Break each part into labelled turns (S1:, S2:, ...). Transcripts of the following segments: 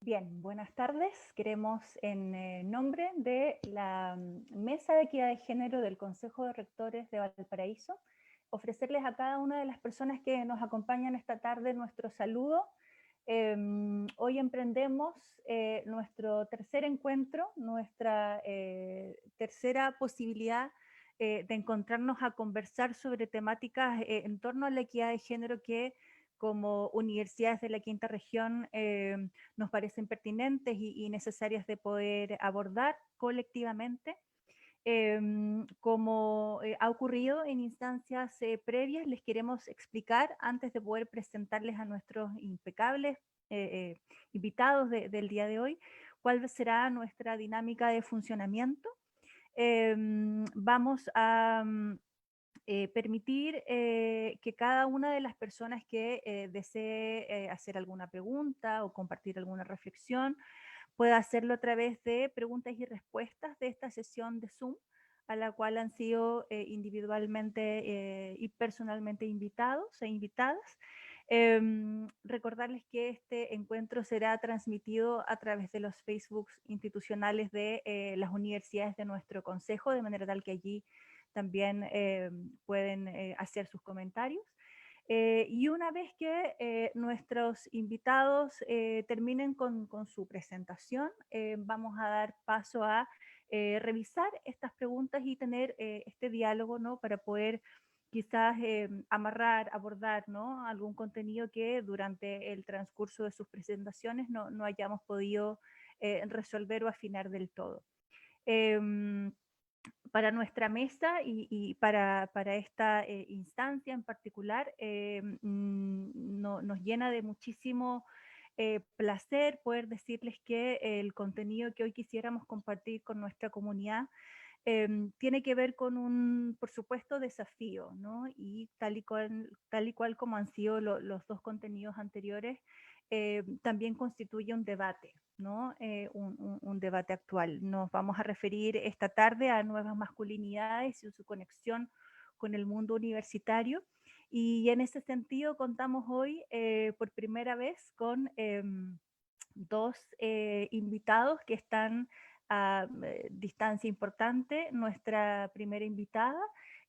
S1: Bien, buenas tardes. Queremos, en nombre de la Mesa de Equidad de Género del Consejo de Rectores de Valparaíso, ofrecerles a cada una de las personas que nos acompañan esta tarde nuestro saludo. Hoy emprendemos nuestro tercer encuentro, nuestra tercera posibilidad de encontrarnos a conversar sobre temáticas en torno a la equidad de género que como universidades de la quinta región nos parecen pertinentes y necesarias de poder abordar colectivamente. Como ha ocurrido en instancias previas, les queremos explicar, antes de poder presentarles a nuestros impecables invitados del día de hoy, cuál será nuestra dinámica de funcionamiento. Vamos a permitir que cada una de las personas que desee hacer alguna pregunta o compartir alguna reflexión pueda hacerlo a través de preguntas y respuestas de esta sesión de Zoom, a la cual han sido individualmente y personalmente invitados e invitadas. Recordarles que este encuentro será transmitido a través de los Facebooks institucionales de las universidades de nuestro consejo, de manera tal que allí también pueden hacer sus comentarios. Y una vez que nuestros invitados terminen con su presentación, vamos a dar paso a revisar estas preguntas y tener este diálogo, ¿no? Para poder quizás amarrar, abordar, ¿no? Algún contenido que durante el transcurso de sus presentaciones no hayamos podido resolver o afinar del todo. Para nuestra mesa y para esta instancia en particular, nos llena de muchísimo placer poder decirles que el contenido que hoy quisiéramos compartir con nuestra comunidad tiene que ver con un, por supuesto, desafío, ¿no? Y tal y cual como han sido los dos contenidos anteriores, también constituye un debate, ¿no? Un debate actual. Nos vamos a referir esta tarde a nuevas masculinidades y su conexión con el mundo universitario. Y en ese sentido contamos hoy por primera vez con dos invitados que están a distancia importante. Nuestra primera invitada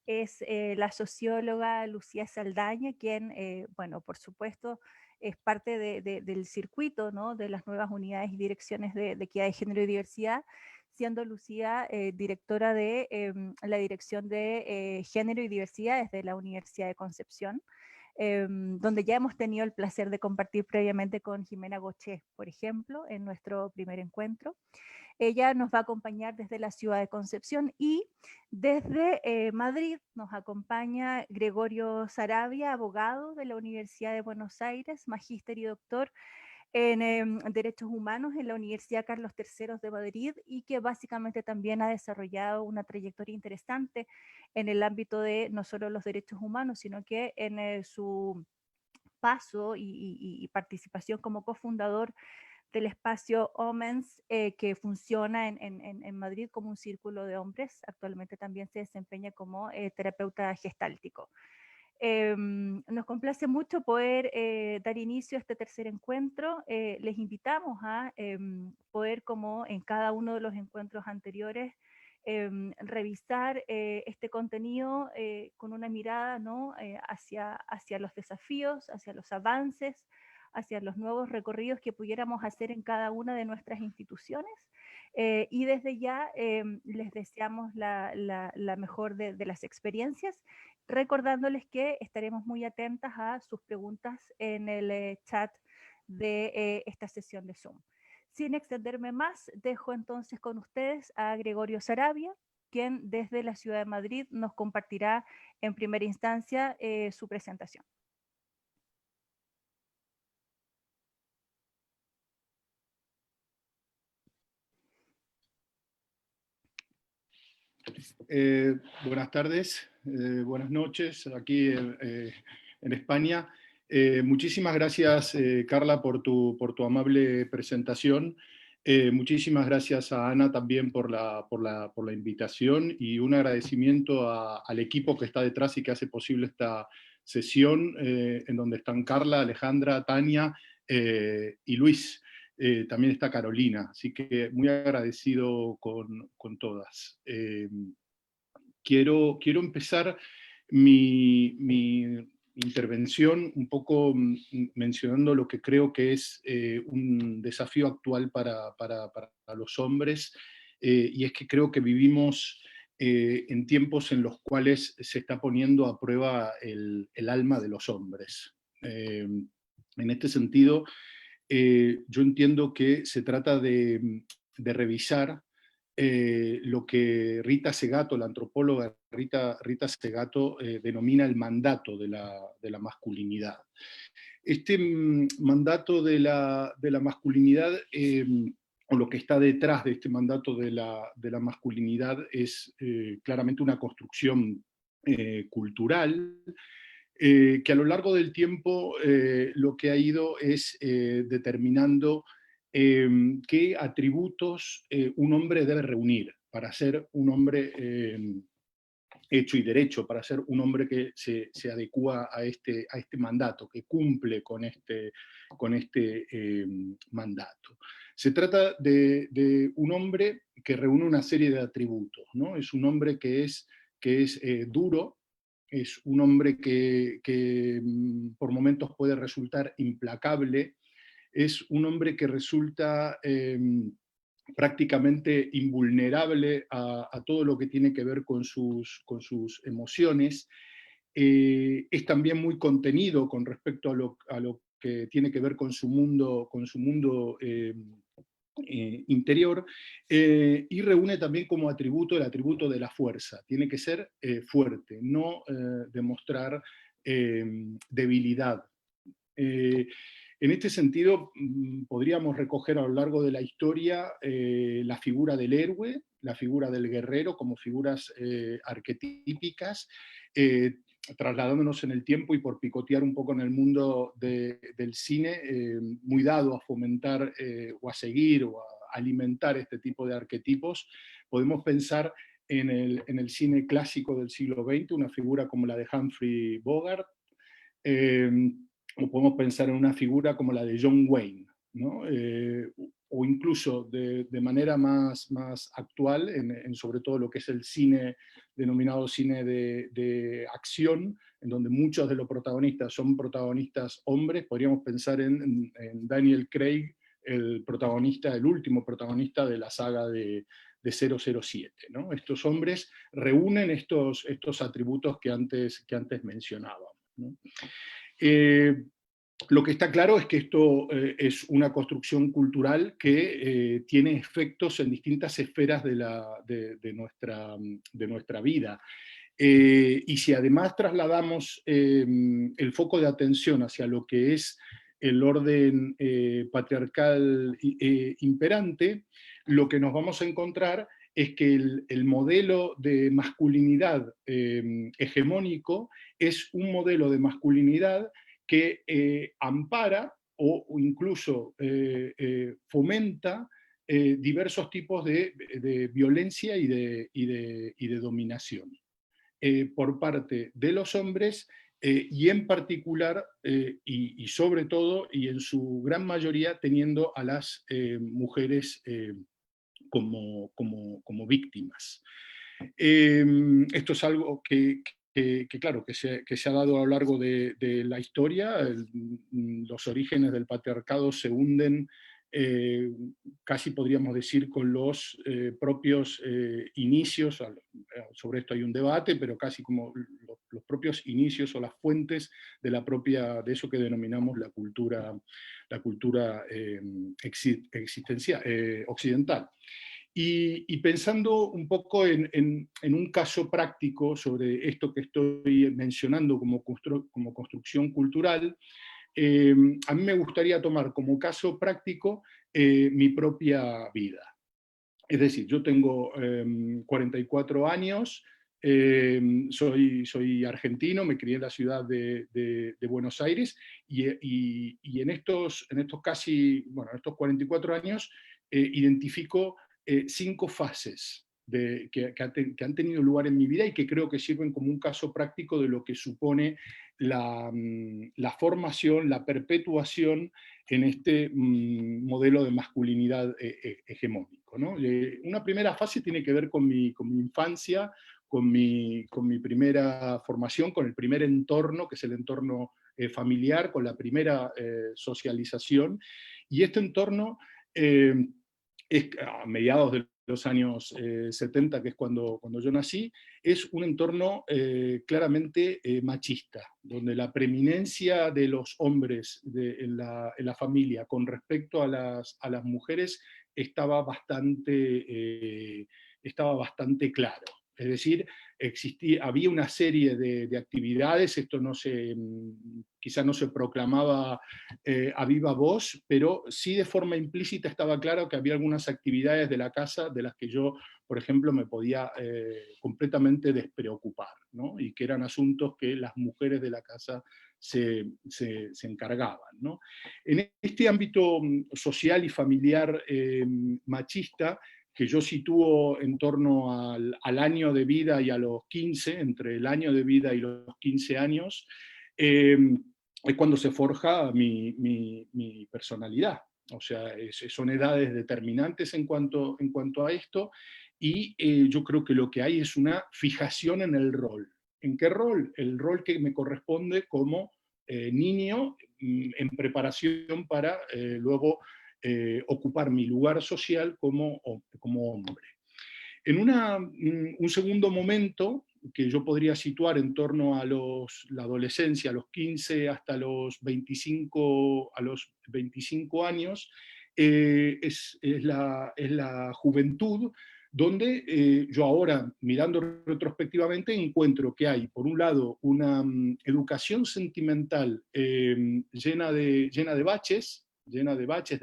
S1: es la socióloga Lucía Saldaña, quien, bueno, por supuesto, es parte del circuito, ¿no? De las nuevas unidades y direcciones de equidad de género y diversidad, siendo Lucía directora de la Dirección de Género y Diversidad desde la Universidad de Concepción. Donde ya hemos tenido el placer de compartir previamente con Jimena Goché, por ejemplo, en nuestro primer encuentro. Ella nos va a acompañar desde la ciudad de Concepción y desde Madrid nos acompaña Gregorio Sarabia, abogado de la Universidad de Buenos Aires, magíster y doctor en Derechos Humanos en la Universidad Carlos III de Madrid y que básicamente también ha desarrollado una trayectoria interesante en el ámbito de no solo los derechos humanos, sino que en su paso y participación como cofundador del espacio Omens, que funciona en Madrid como un círculo de hombres. Actualmente también se desempeña como terapeuta gestáltico. Nos complace mucho poder dar inicio a este tercer encuentro. Les invitamos a poder, como en cada uno de los encuentros anteriores, revisar este contenido con una mirada, ¿no? Hacia los desafíos, hacia los avances, hacia los nuevos recorridos que pudiéramos hacer en cada una de nuestras instituciones. Y desde ya les deseamos la mejor de las experiencias, recordándoles que estaremos muy atentas a sus preguntas en el chat de esta sesión de Zoom. Sin extenderme más, dejo entonces con ustedes a Gregorio Sarabia, quien desde la ciudad de Madrid nos compartirá en primera instancia su presentación.
S2: Buenas tardes, buenas noches aquí en España. Muchísimas gracias, Carla, por tu amable presentación. Muchísimas gracias a Ana también por la invitación y un agradecimiento al equipo que está detrás y que hace posible esta sesión, en donde están Carla, Alejandra, Tania y Luis. también está Carolina, así que muy agradecido con todas. Quiero empezar mi intervención un poco mencionando lo que creo que es un desafío actual para los hombres, y es que creo que vivimos en tiempos en los cuales se está poniendo a prueba el alma de los hombres. En este sentido, yo entiendo que se trata de revisar lo que Rita Segato, la antropóloga Rita Segato, denomina el mandato de la masculinidad. Este mandato de la masculinidad, o lo que está detrás de este mandato de la masculinidad, es claramente una construcción cultural, que a lo largo del tiempo lo que ha ido es determinando qué atributos un hombre debe reunir para ser un hombre hecho y derecho, para ser un hombre que se adecua a este mandato, que cumple con este mandato. Se trata de un hombre que reúne una serie de atributos, ¿no? Es un hombre que es duro, es un hombre que por momentos puede resultar implacable, es un hombre que resulta prácticamente invulnerable a todo lo que tiene que ver con sus emociones. Es también muy contenido con respecto a lo que tiene que ver con su mundo interior, y reúne también como atributo el atributo de la fuerza. Tiene que ser fuerte, no demostrar debilidad. En este sentido, podríamos recoger a lo largo de la historia la figura del héroe, la figura del guerrero como figuras arquetípicas, trasladándonos en el tiempo y por picotear un poco en el mundo del cine, muy dado a fomentar o a seguir o a alimentar este tipo de arquetipos. Podemos pensar en el cine clásico del siglo XX, una figura como la de Humphrey Bogart, eh, o podemos pensar en una figura como la de John Wayne, ¿no? O incluso de manera más actual, sobre todo lo que es el cine denominado cine de acción, en donde muchos de los protagonistas son protagonistas hombres. Podríamos pensar en Daniel Craig, el último protagonista de la saga de 007, ¿no? Estos hombres reúnen estos atributos que antes mencionábamos, ¿no? Eh, lo que está claro es que esto es una construcción cultural que tiene efectos en distintas esferas de nuestra vida. Y si además trasladamos el foco de atención hacia lo que es el orden patriarcal imperante, lo que nos vamos a encontrar es que el modelo de masculinidad hegemónico es un modelo de masculinidad que ampara o incluso fomenta diversos tipos de violencia y de dominación por parte de los hombres, y en particular, y sobre todo, y en su gran mayoría, teniendo a las mujeres como víctimas. Esto es algo claro, que se ha dado a lo largo de la historia. Los orígenes del patriarcado se hunden, casi podríamos decir, con los propios inicios. Sobre esto hay un debate, pero casi como los propios inicios o las fuentes de eso que denominamos la cultura existencial, occidental. Y pensando un poco en un caso práctico sobre esto que estoy mencionando como construcción cultural, a mí me gustaría tomar como caso práctico mi propia vida. Es decir, yo tengo 44 años, soy argentino, me crié en la ciudad de Buenos Aires, y en estos casi, bueno, en estos 44 años identifico 5 fases que han tenido lugar en mi vida y que creo que sirven como un caso práctico de lo que supone la formación, la perpetuación en este modelo de masculinidad hegemónico, ¿no? Una primera fase tiene que ver con mi infancia, con mi primera formación, con el primer entorno, que es el entorno familiar, con la primera socialización, y este entorno eh, es a mediados de los años 70, que es cuando yo nací, es un entorno claramente machista, donde la preeminencia de los hombres en la familia con respecto a las mujeres estaba bastante claro. Es decir, había una serie de actividades, esto quizá no se proclamaba a viva voz, pero sí de forma implícita estaba claro que había algunas actividades de la casa de las que yo, por ejemplo, me podía completamente despreocupar, ¿no? Y que eran asuntos que las mujeres de la casa se encargaban, ¿no? En este ámbito social y familiar machista, que yo sitúo en torno al año de vida y a los 15, entre el año de vida y los 15 años, es cuando se forja mi personalidad. O sea, son edades determinantes en cuanto a esto, y yo creo que lo que hay es una fijación en el rol. ¿En qué rol? El rol que me corresponde como niño en preparación para luego ocupar mi lugar social como hombre. En un segundo momento, que yo podría situar en torno a la adolescencia, a los 15 hasta los 25 años, es la juventud, donde yo ahora, mirando retrospectivamente, encuentro que hay, por un lado, una educación sentimental llena de baches, de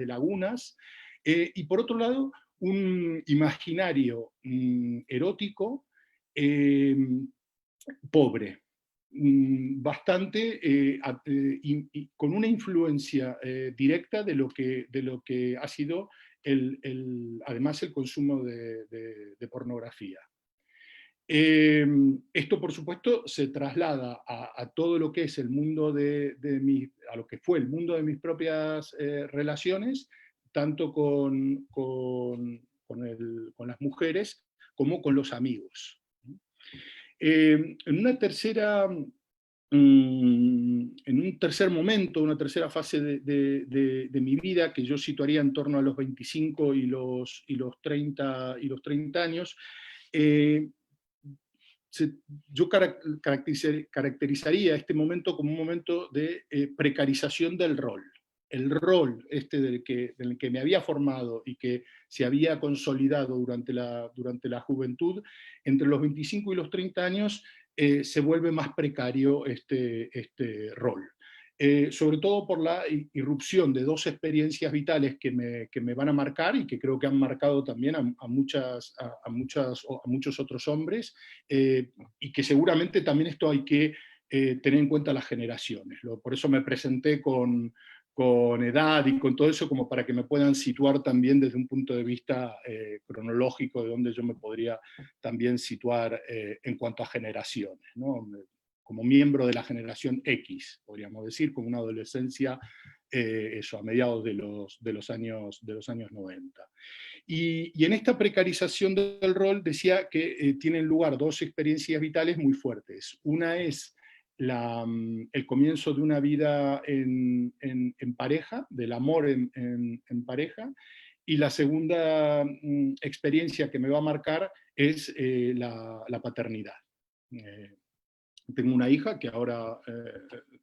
S2: lagunas, y por otro lado, un imaginario erótico eh, pobre, bastante, con una influencia directa de lo que ha sido además el consumo de pornografía. Esto, por supuesto, se traslada a todo lo que es el mundo a lo que fue el mundo de mis propias relaciones, tanto con las mujeres como con los amigos. En una tercera, en un tercer momento, una tercera fase de mi vida, que yo situaría en torno a los 25 y los 30 años, eh, yo caracterizaría este momento como un momento de precarización del rol. El rol del que me había formado y que se había consolidado durante la juventud, entre los 25 y los 30 años se vuelve más precario este rol. Sobre todo por la irrupción de dos experiencias vitales que me van a marcar y que creo que han marcado también a muchos otros hombres, y que seguramente también esto hay que tener en cuenta las generaciones. Por eso me presenté con edad y con todo eso, como para que me puedan situar también desde un punto de vista cronológico, de donde yo me podría también situar en cuanto a generaciones, ¿no? Como miembro de la generación X, podríamos decir, con una adolescencia, a mediados de los años 90. Y en esta precarización del rol decía que tienen lugar dos experiencias vitales muy fuertes. Una es el comienzo de una vida en pareja, del amor en pareja, y la segunda experiencia que me va a marcar es la paternidad. Tengo una hija que ahora,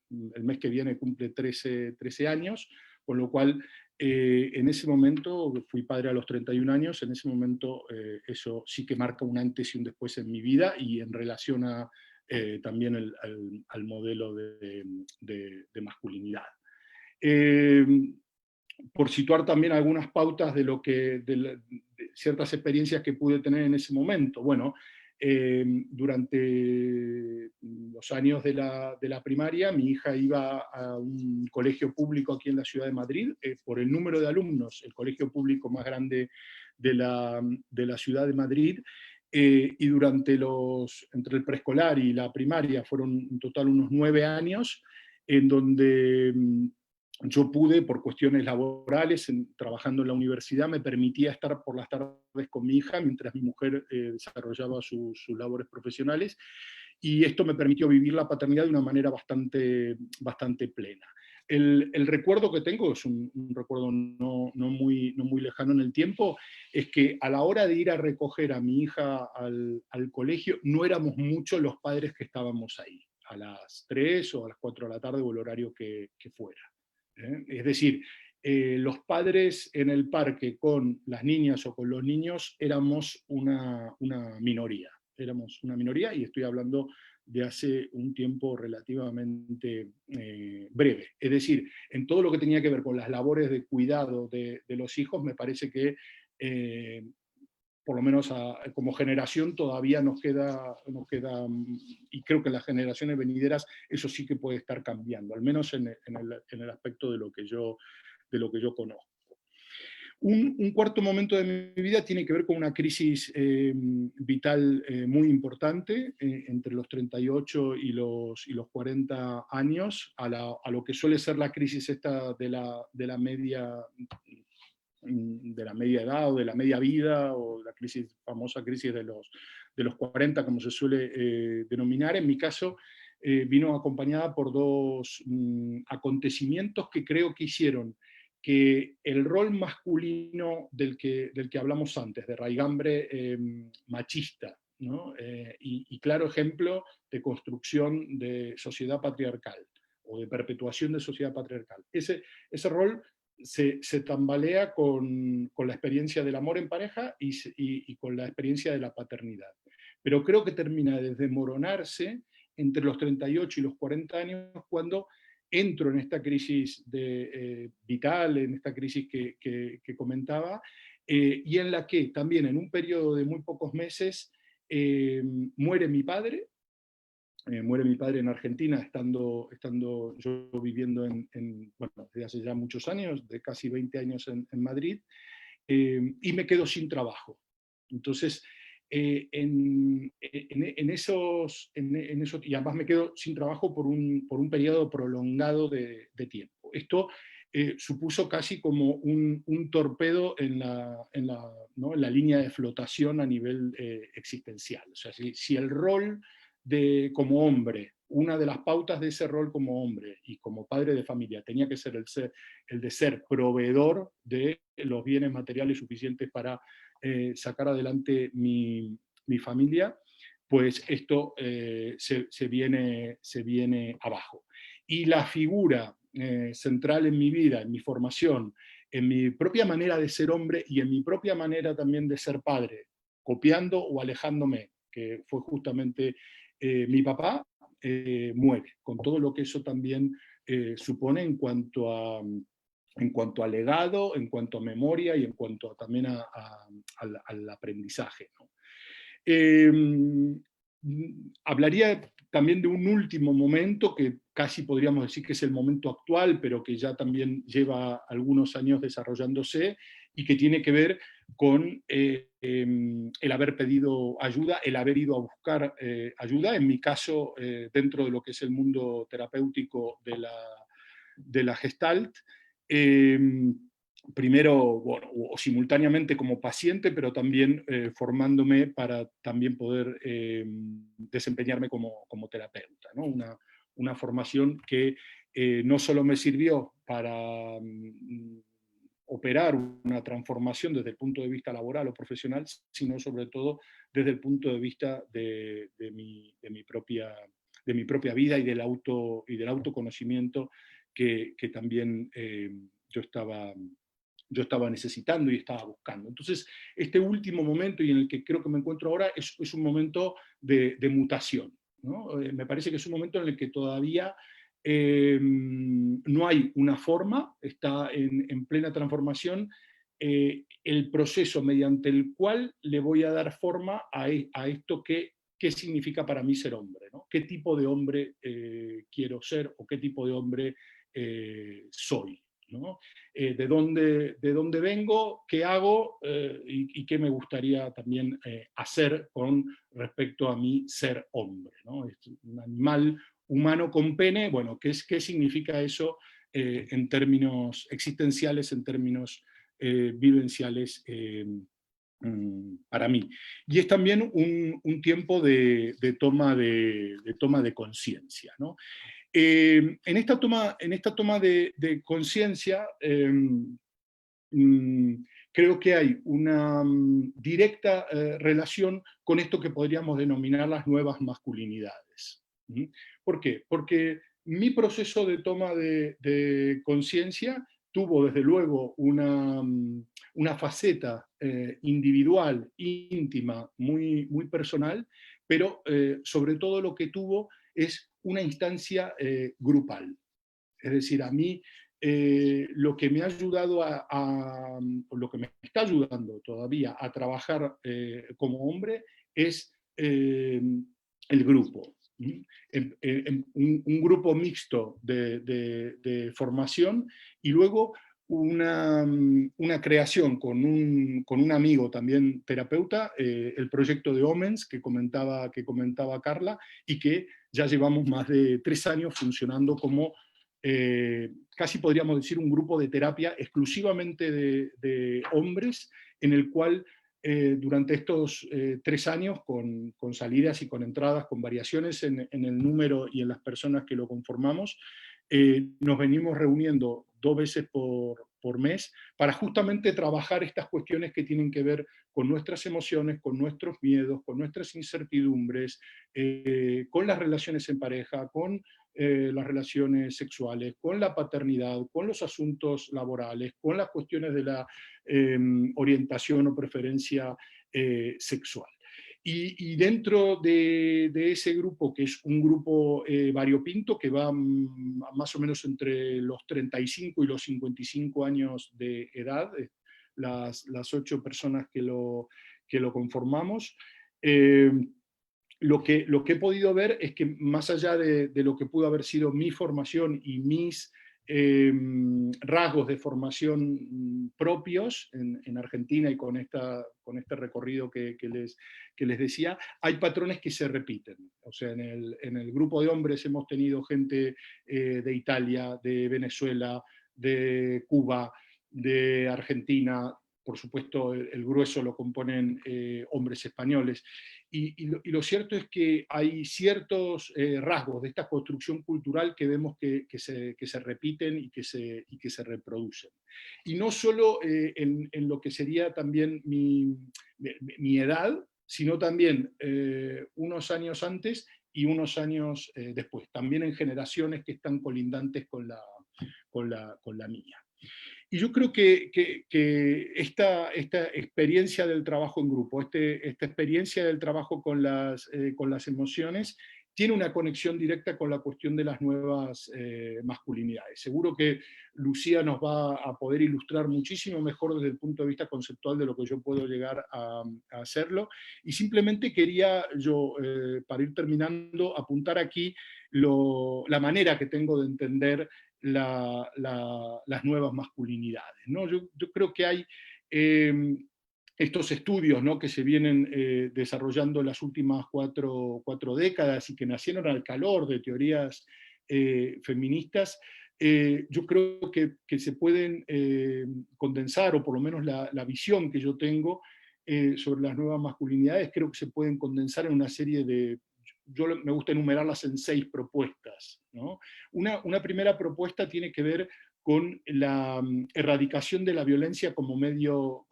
S2: el mes que viene, cumple 13 años, con lo cual en ese momento, fui padre a los 31 años, en ese momento eso sí que marca un antes y un después en mi vida y en relación a también al modelo de masculinidad. Por situar también algunas pautas de ciertas experiencias que pude tener en ese momento. Bueno, durante los años de la primaria, mi hija iba a un colegio público aquí en la ciudad de Madrid, por el número de alumnos, el colegio público más grande de la ciudad de Madrid, y entre el preescolar y la primaria fueron en total unos 9 años, en donde yo pude, por cuestiones laborales, trabajando en la universidad, me permitía estar por las tardes con mi hija, mientras mi mujer desarrollaba sus labores profesionales, y esto me permitió vivir la paternidad de una manera bastante plena. El recuerdo que tengo, es un recuerdo no muy lejano en el tiempo, es que a la hora de ir a recoger a mi hija al colegio, no éramos muchos los padres que estábamos ahí, a las 3 o a las 4 de la tarde o el horario que fuera. Es decir, los padres en el parque con las niñas o con los niños éramos una minoría. Éramos una minoría, y estoy hablando de hace un tiempo relativamente breve. Es decir, en todo lo que tenía que ver con las labores de cuidado de los hijos, me parece que por lo menos como generación todavía nos queda, y creo que en las generaciones venideras eso sí que puede estar cambiando, al menos en el aspecto de lo que yo conozco. Un cuarto momento de mi vida tiene que ver con una crisis vital muy importante, entre los 38 y los 40 años, a lo que suele ser la crisis esta de la media edad o de la media vida, o la famosa crisis de los 40, como se suele denominar. En mi caso, vino acompañada por dos acontecimientos que creo que hicieron que el rol masculino del que hablamos antes, de raigambre machista, ¿no? Y claro ejemplo de construcción de sociedad patriarcal, o de perpetuación de sociedad patriarcal. Ese rol se tambalea con la experiencia del amor en pareja y con la experiencia de la paternidad. Pero creo que termina de desmoronarse entre los 38 y los 40 años, cuando entro en esta crisis vital, en esta crisis que comentaba, y en la que también en un periodo de muy pocos meses muere mi padre. Muere mi padre en Argentina, estando yo viviendo bueno, desde hace ya muchos años, de casi 20 años en Madrid, y me quedo sin trabajo. Entonces, en esos, y además me quedo sin trabajo por un periodo prolongado de tiempo. Esto supuso casi como un torpedo ¿no? en la línea de flotación a nivel existencial. O sea, si el rol como hombre, una de las pautas de ese rol como hombre y como padre de familia tenía que ser el de ser proveedor de los bienes materiales suficientes para sacar adelante mi familia, pues esto se viene abajo. Y la figura central en mi vida, en mi formación, en mi propia manera de ser hombre y en mi propia manera también de ser padre, copiando o alejándome, que fue justamente mi papá, muere, con todo lo que eso también supone en cuanto a legado, en cuanto a memoria y en cuanto también al aprendizaje, ¿no? Hablaría también de un último momento que casi podríamos decir que es el momento actual, pero que ya también lleva algunos años desarrollándose y que tiene que ver con el haber pedido ayuda, el haber ido a buscar ayuda, en mi caso dentro de lo que es el mundo terapéutico de la Gestalt, primero, bueno, o simultáneamente como paciente, pero también formándome para también poder desempeñarme como terapeuta, ¿no? Una formación que no solo me sirvió para operar una transformación desde el punto de vista laboral o profesional, sino sobre todo desde el punto de vista de mi propia vida y del autoconocimiento que también yo estaba necesitando y estaba buscando. Entonces, este último momento, y en el que creo que me encuentro ahora, es un momento de mutación, ¿no? Me parece que es un momento en el que todavía no hay una forma, está en plena transformación, el proceso mediante el cual le voy a dar forma a esto qué significa para mí ser hombre, ¿no? ¿Qué tipo de hombre quiero ser o qué tipo de hombre soy? ¿no? De dónde vengo, qué hago y qué me gustaría también hacer con respecto a mi ser hombre, ¿no? Es un animal humano con pene, bueno, ¿qué significa eso en términos existenciales, en términos vivenciales para mí? Y es también un tiempo de toma de conciencia, ¿no? En esta toma de conciencia, mm, creo que hay una directa relación con esto que podríamos denominar las nuevas masculinidades. ¿Mm? ¿Por qué? Porque mi proceso de toma de conciencia tuvo desde luego una faceta individual, íntima, muy personal, pero sobre todo lo que tuvo es una instancia grupal. Es decir, a mí lo que me ha ayudado lo que me está ayudando todavía a trabajar como hombre es el grupo. Un grupo mixto de formación y luego una creación con un amigo también terapeuta, el proyecto de Omens que comentaba Carla, y que ya llevamos más de 3 años funcionando como casi podríamos decir un grupo de terapia exclusivamente de hombres, en el cual durante estos 3 años, con salidas y con entradas, con variaciones en el número y en las personas que lo conformamos, nos venimos reuniendo 2 veces por mes para justamente trabajar estas cuestiones que tienen que ver con nuestras emociones, con nuestros miedos, con nuestras incertidumbres, con las relaciones en pareja, con las relaciones sexuales, con la paternidad, con los asuntos laborales, con las cuestiones de la orientación o preferencia sexual. Y dentro de ese grupo, que es un grupo variopinto, que va más o menos entre los 35 y los 55 años de edad, las 8 personas que lo conformamos, lo que he podido ver es que más allá de lo que pudo haber sido mi formación y mis rasgos de formación propios en Argentina y con este recorrido que les decía, hay patrones que se repiten. O sea, en el grupo de hombres hemos tenido gente de Italia, de Venezuela, de Cuba, de Argentina. Por supuesto, el grueso lo componen hombres españoles. Y lo cierto es que hay ciertos rasgos de esta construcción cultural que vemos que se repiten y que se reproducen. Y no solo en lo que sería también mi edad, sino también unos años antes y unos años después, también en generaciones que están colindantes con la mía. Y yo creo que esta experiencia del trabajo en grupo, esta experiencia del trabajo con las emociones, tiene una conexión directa con la cuestión de las nuevas masculinidades. Seguro que Lucía nos va a poder ilustrar muchísimo mejor desde el punto de vista conceptual de lo que yo puedo llegar a hacerlo. Y simplemente quería yo, para ir terminando, apuntar aquí la manera que tengo de entender las nuevas masculinidades, ¿no? Yo creo que hay estos estudios, ¿no?, que se vienen desarrollando en las últimas cuatro décadas y que nacieron al calor de teorías feministas. Yo creo que se pueden condensar, o por lo menos la visión que yo tengo sobre las nuevas masculinidades, creo que se pueden condensar en una serie de, me gusta enumerarlas en 6 propuestas, ¿no? Una primera propuesta tiene que ver con la erradicación de la violencia como medio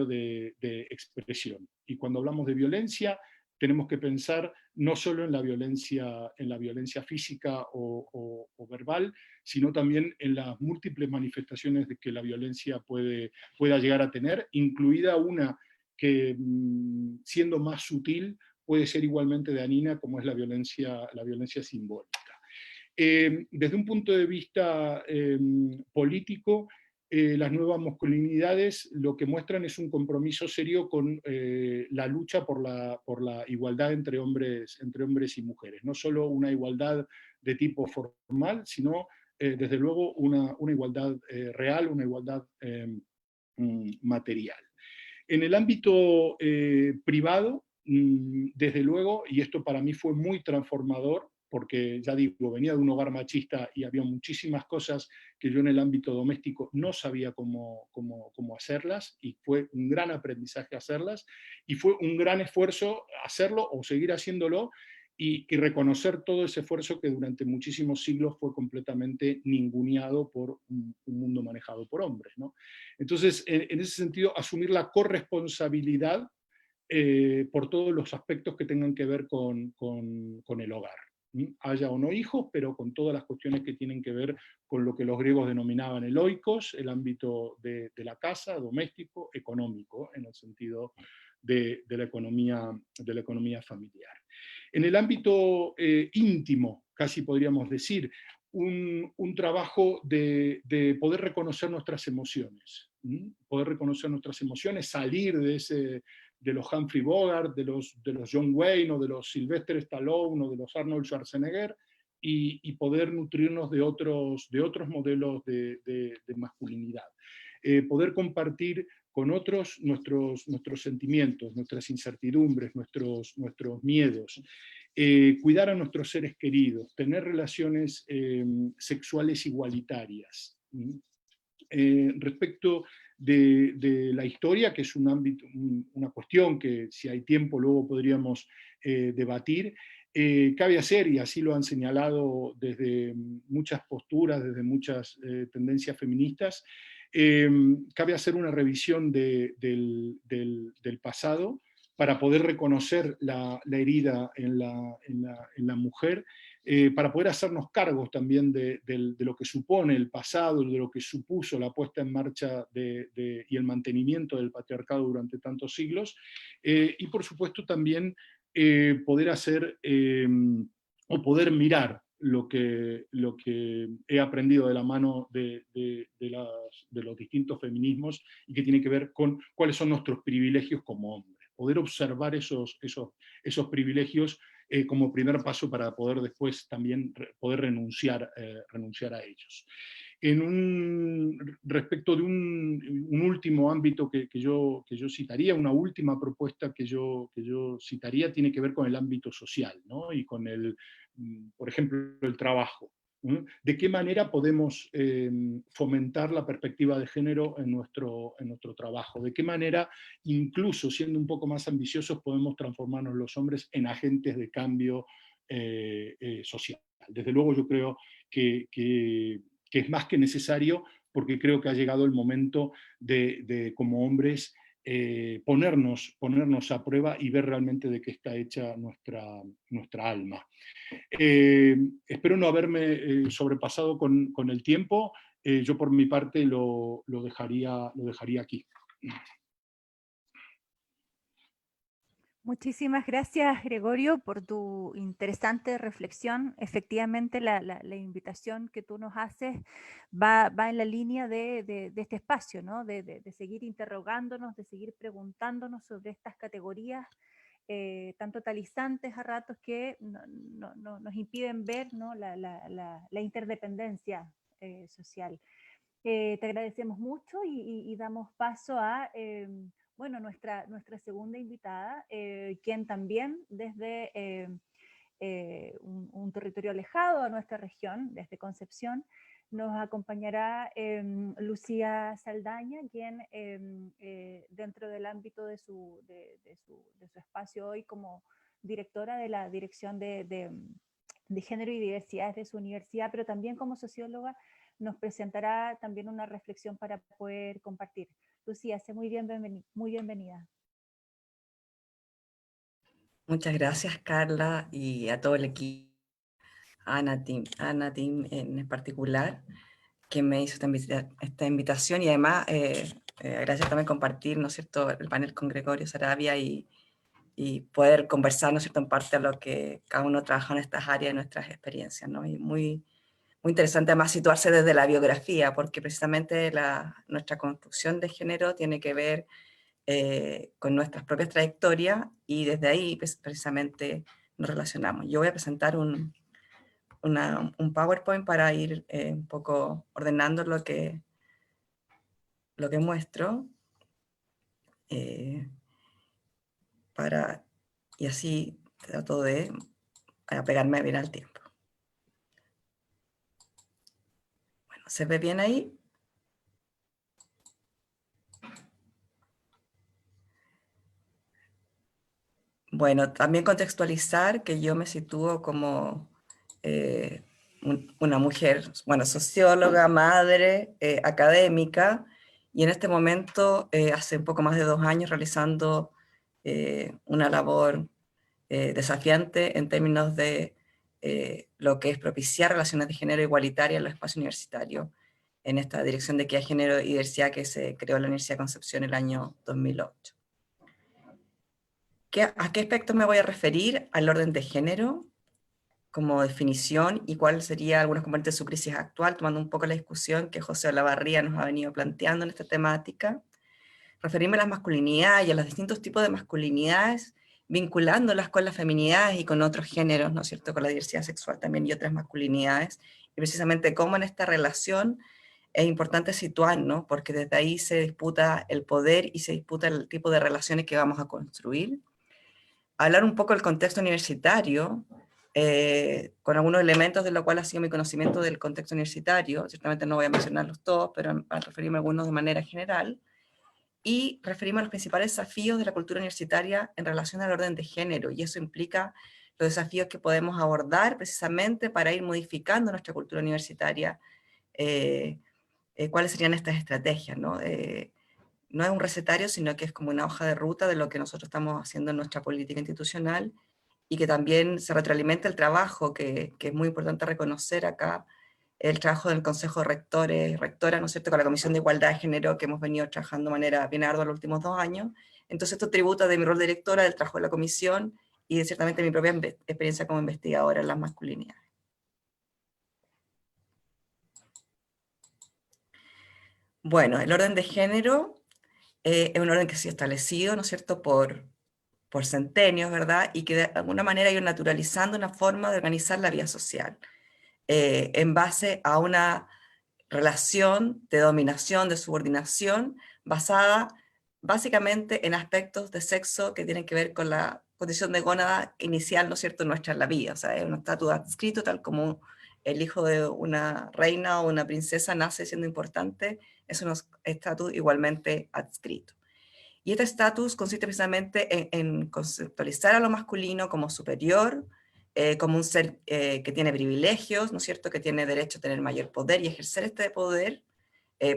S2: de expresión. Y cuando hablamos de violencia, tenemos que pensar no solo en la violencia física o verbal, sino también en las múltiples manifestaciones de que la violencia pueda llegar a tener, incluida una que, siendo más sutil, puede ser igualmente dañina, como es la violencia simbólica. Desde un punto de vista político, las nuevas masculinidades lo que muestran es un compromiso serio con la lucha por la igualdad entre hombres y mujeres. No solo una igualdad de tipo formal, sino desde luego, una igualdad real, una igualdad material. En el ámbito privado, desde luego, y esto para mí fue muy transformador, porque ya digo, venía de un hogar machista y había muchísimas cosas que yo en el ámbito doméstico no sabía cómo hacerlas, y fue un gran aprendizaje hacerlas, y fue un gran esfuerzo hacerlo o seguir haciéndolo, y reconocer todo ese esfuerzo que durante muchísimos siglos fue completamente ninguneado por un mundo manejado por hombres, ¿no? Entonces, en ese sentido, asumir la corresponsabilidad por todos los aspectos que tengan que ver con el hogar. Haya o no hijos, pero con todas las cuestiones que tienen que ver con lo que los griegos denominaban el oikos, el ámbito de la casa, doméstico, económico, en el sentido de la economía familiar. En el ámbito íntimo, casi podríamos decir, un trabajo de poder reconocer nuestras emociones, poder reconocer nuestras emociones, salir de los Humphrey Bogart, de los John Wayne, o de los Sylvester Stallone, o de los Arnold Schwarzenegger, y poder nutrirnos de otros modelos de masculinidad. Poder compartir con otros nuestros sentimientos, nuestras incertidumbres, nuestros miedos, cuidar a nuestros seres queridos, tener relaciones sexuales igualitarias. Respecto de la historia, que es un ámbito, una cuestión que, si hay tiempo, luego podríamos debatir, cabe hacer, y así lo han señalado desde muchas posturas, desde muchas tendencias feministas, cabe hacer una revisión del pasado para poder reconocer la herida en la mujer, para poder hacernos cargos también de lo que supone el pasado, de lo que supuso la puesta en marcha y el mantenimiento del patriarcado durante tantos siglos, y por supuesto también poder hacer o poder mirar lo que he aprendido de la mano de los distintos feminismos, y que tiene que ver con cuáles son nuestros privilegios como hombres. Poder observar esos privilegios como primer paso para poder después también poder renunciar a ellos. Respecto de un último ámbito que yo citaría, una última propuesta que yo citaría, tiene que ver con el ámbito social, ¿no? Y con por ejemplo, el trabajo. ¿De qué manera podemos fomentar la perspectiva de género en nuestro trabajo? ¿De qué manera, incluso siendo un poco más ambiciosos, podemos transformarnos los hombres en agentes de cambio social? Desde luego yo creo que es más que necesario, porque creo que ha llegado el momento de como hombres, ponernos a prueba y ver realmente de qué está hecha nuestra alma. Espero no haberme sobrepasado con el tiempo. Yo por mi parte lo dejaría aquí.
S1: Muchísimas gracias, Gregorio, por tu interesante reflexión. Efectivamente, la invitación que tú nos haces va en la línea de este espacio, ¿no? De seguir interrogándonos, de seguir preguntándonos sobre estas categorías tan totalizantes a ratos que nos impiden ver, ¿no? la interdependencia social. Te agradecemos mucho y damos paso a bueno, nuestra segunda invitada, quien también desde un territorio alejado a nuestra región, desde Concepción, nos acompañará Lucía Saldaña, quien dentro del ámbito de su espacio hoy como directora de la Dirección de Género y Diversidades de su universidad, pero también como socióloga, nos presentará también una reflexión para poder compartir. Lucía, sé muy bienvenida.
S3: Muchas gracias, Carla, y a todo el equipo, a Ana Tim en particular, que me hizo esta invitación, y además gracias también compartir, ¿no es cierto?, el panel con Gregorio Saravia y poder conversar, ¿no es cierto?, en parte a lo que cada uno trabaja en estas áreas, en nuestras experiencias, ¿no? Y muy interesante además situarse desde la biografía, porque precisamente nuestra construcción de género tiene que ver con nuestras propias trayectorias, y desde ahí precisamente nos relacionamos. Yo voy a presentar un un PowerPoint para ir un poco ordenando lo que muestro. Y así trato de apegarme bien al tiempo. Bueno, ¿se ve bien ahí? Bueno, también contextualizar que yo me sitúo como una mujer, bueno, socióloga, madre, académica, y en este momento, hace un poco más de 2 años, realizando una labor desafiante en términos de lo que es propiciar relaciones de género igualitarias en los espacios universitarios, en esta dirección de equidad, género y diversidad que se creó en la Universidad de Concepción el año 2008. ¿A qué aspectos me voy a referir? Al orden de género como definición y cuál sería algunos componentes de su crisis actual, tomando un poco la discusión que José Olavarría nos ha venido planteando en esta temática. Referirme a las masculinidades y a los distintos tipos de masculinidades, vinculándolas con las feminidades y con otros géneros, ¿no es cierto?, con la diversidad sexual también y otras masculinidades, y precisamente cómo en esta relación es importante situar, ¿no?, porque desde ahí se disputa el poder y se disputa el tipo de relaciones que vamos a construir. Hablar un poco del contexto universitario, con algunos elementos de lo cual ha sido mi conocimiento del contexto universitario, ciertamente no voy a mencionarlos todos, pero a referirme a algunos de manera general, y referirme a los principales desafíos de la cultura universitaria en relación al orden de género, y eso implica los desafíos que podemos abordar precisamente para ir modificando nuestra cultura universitaria, cuáles serían estas estrategias, ¿no? No es un recetario, sino que es como una hoja de ruta de lo que nosotros estamos haciendo en nuestra política institucional, y que también se retroalimenta el trabajo, que es muy importante reconocer acá, el trabajo del Consejo de Rectores y Rectoras, ¿no es cierto?, con la Comisión de Igualdad de Género, que hemos venido trabajando de manera bien ardua los últimos 2 años. Entonces esto tributa de mi rol de directora, del trabajo de la comisión, y de ciertamente mi propia experiencia como investigadora en las masculinidades. Bueno, el orden de género es un orden que se ha establecido, ¿no es cierto?, por centenios, ¿verdad?, y que de alguna manera ha ido naturalizando una forma de organizar la vida social, en base a una relación de dominación, de subordinación, basada básicamente en aspectos de sexo que tienen que ver con la condición de gónada inicial, ¿no es cierto?, nuestra en la vida. O sea, es un estatus adscrito, tal como el hijo de una reina o una princesa nace siendo importante, es un estatus igualmente adscrito. Y este estatus consiste precisamente en conceptualizar a lo masculino como superior, como un ser que tiene privilegios, ¿no es cierto?, que tiene derecho a tener mayor poder y ejercer este poder.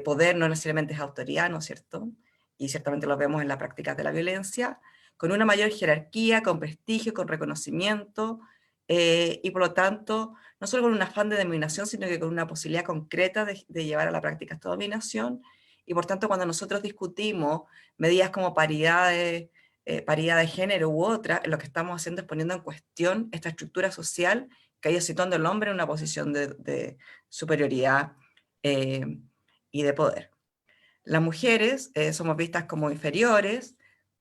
S3: Poder no necesariamente es autoridad, ¿no es cierto?, y ciertamente lo vemos en las prácticas de la violencia, con una mayor jerarquía, con prestigio, con reconocimiento, y por lo tanto, no solo con un afán de dominación, sino que con una posibilidad concreta de llevar a la práctica esta dominación. Y por tanto, cuando nosotros discutimos medidas como paridad de género u otra, lo que estamos haciendo es poniendo en cuestión esta estructura social que ha ido situando al hombre en una posición de superioridad y de poder. Las mujeres somos vistas como inferiores,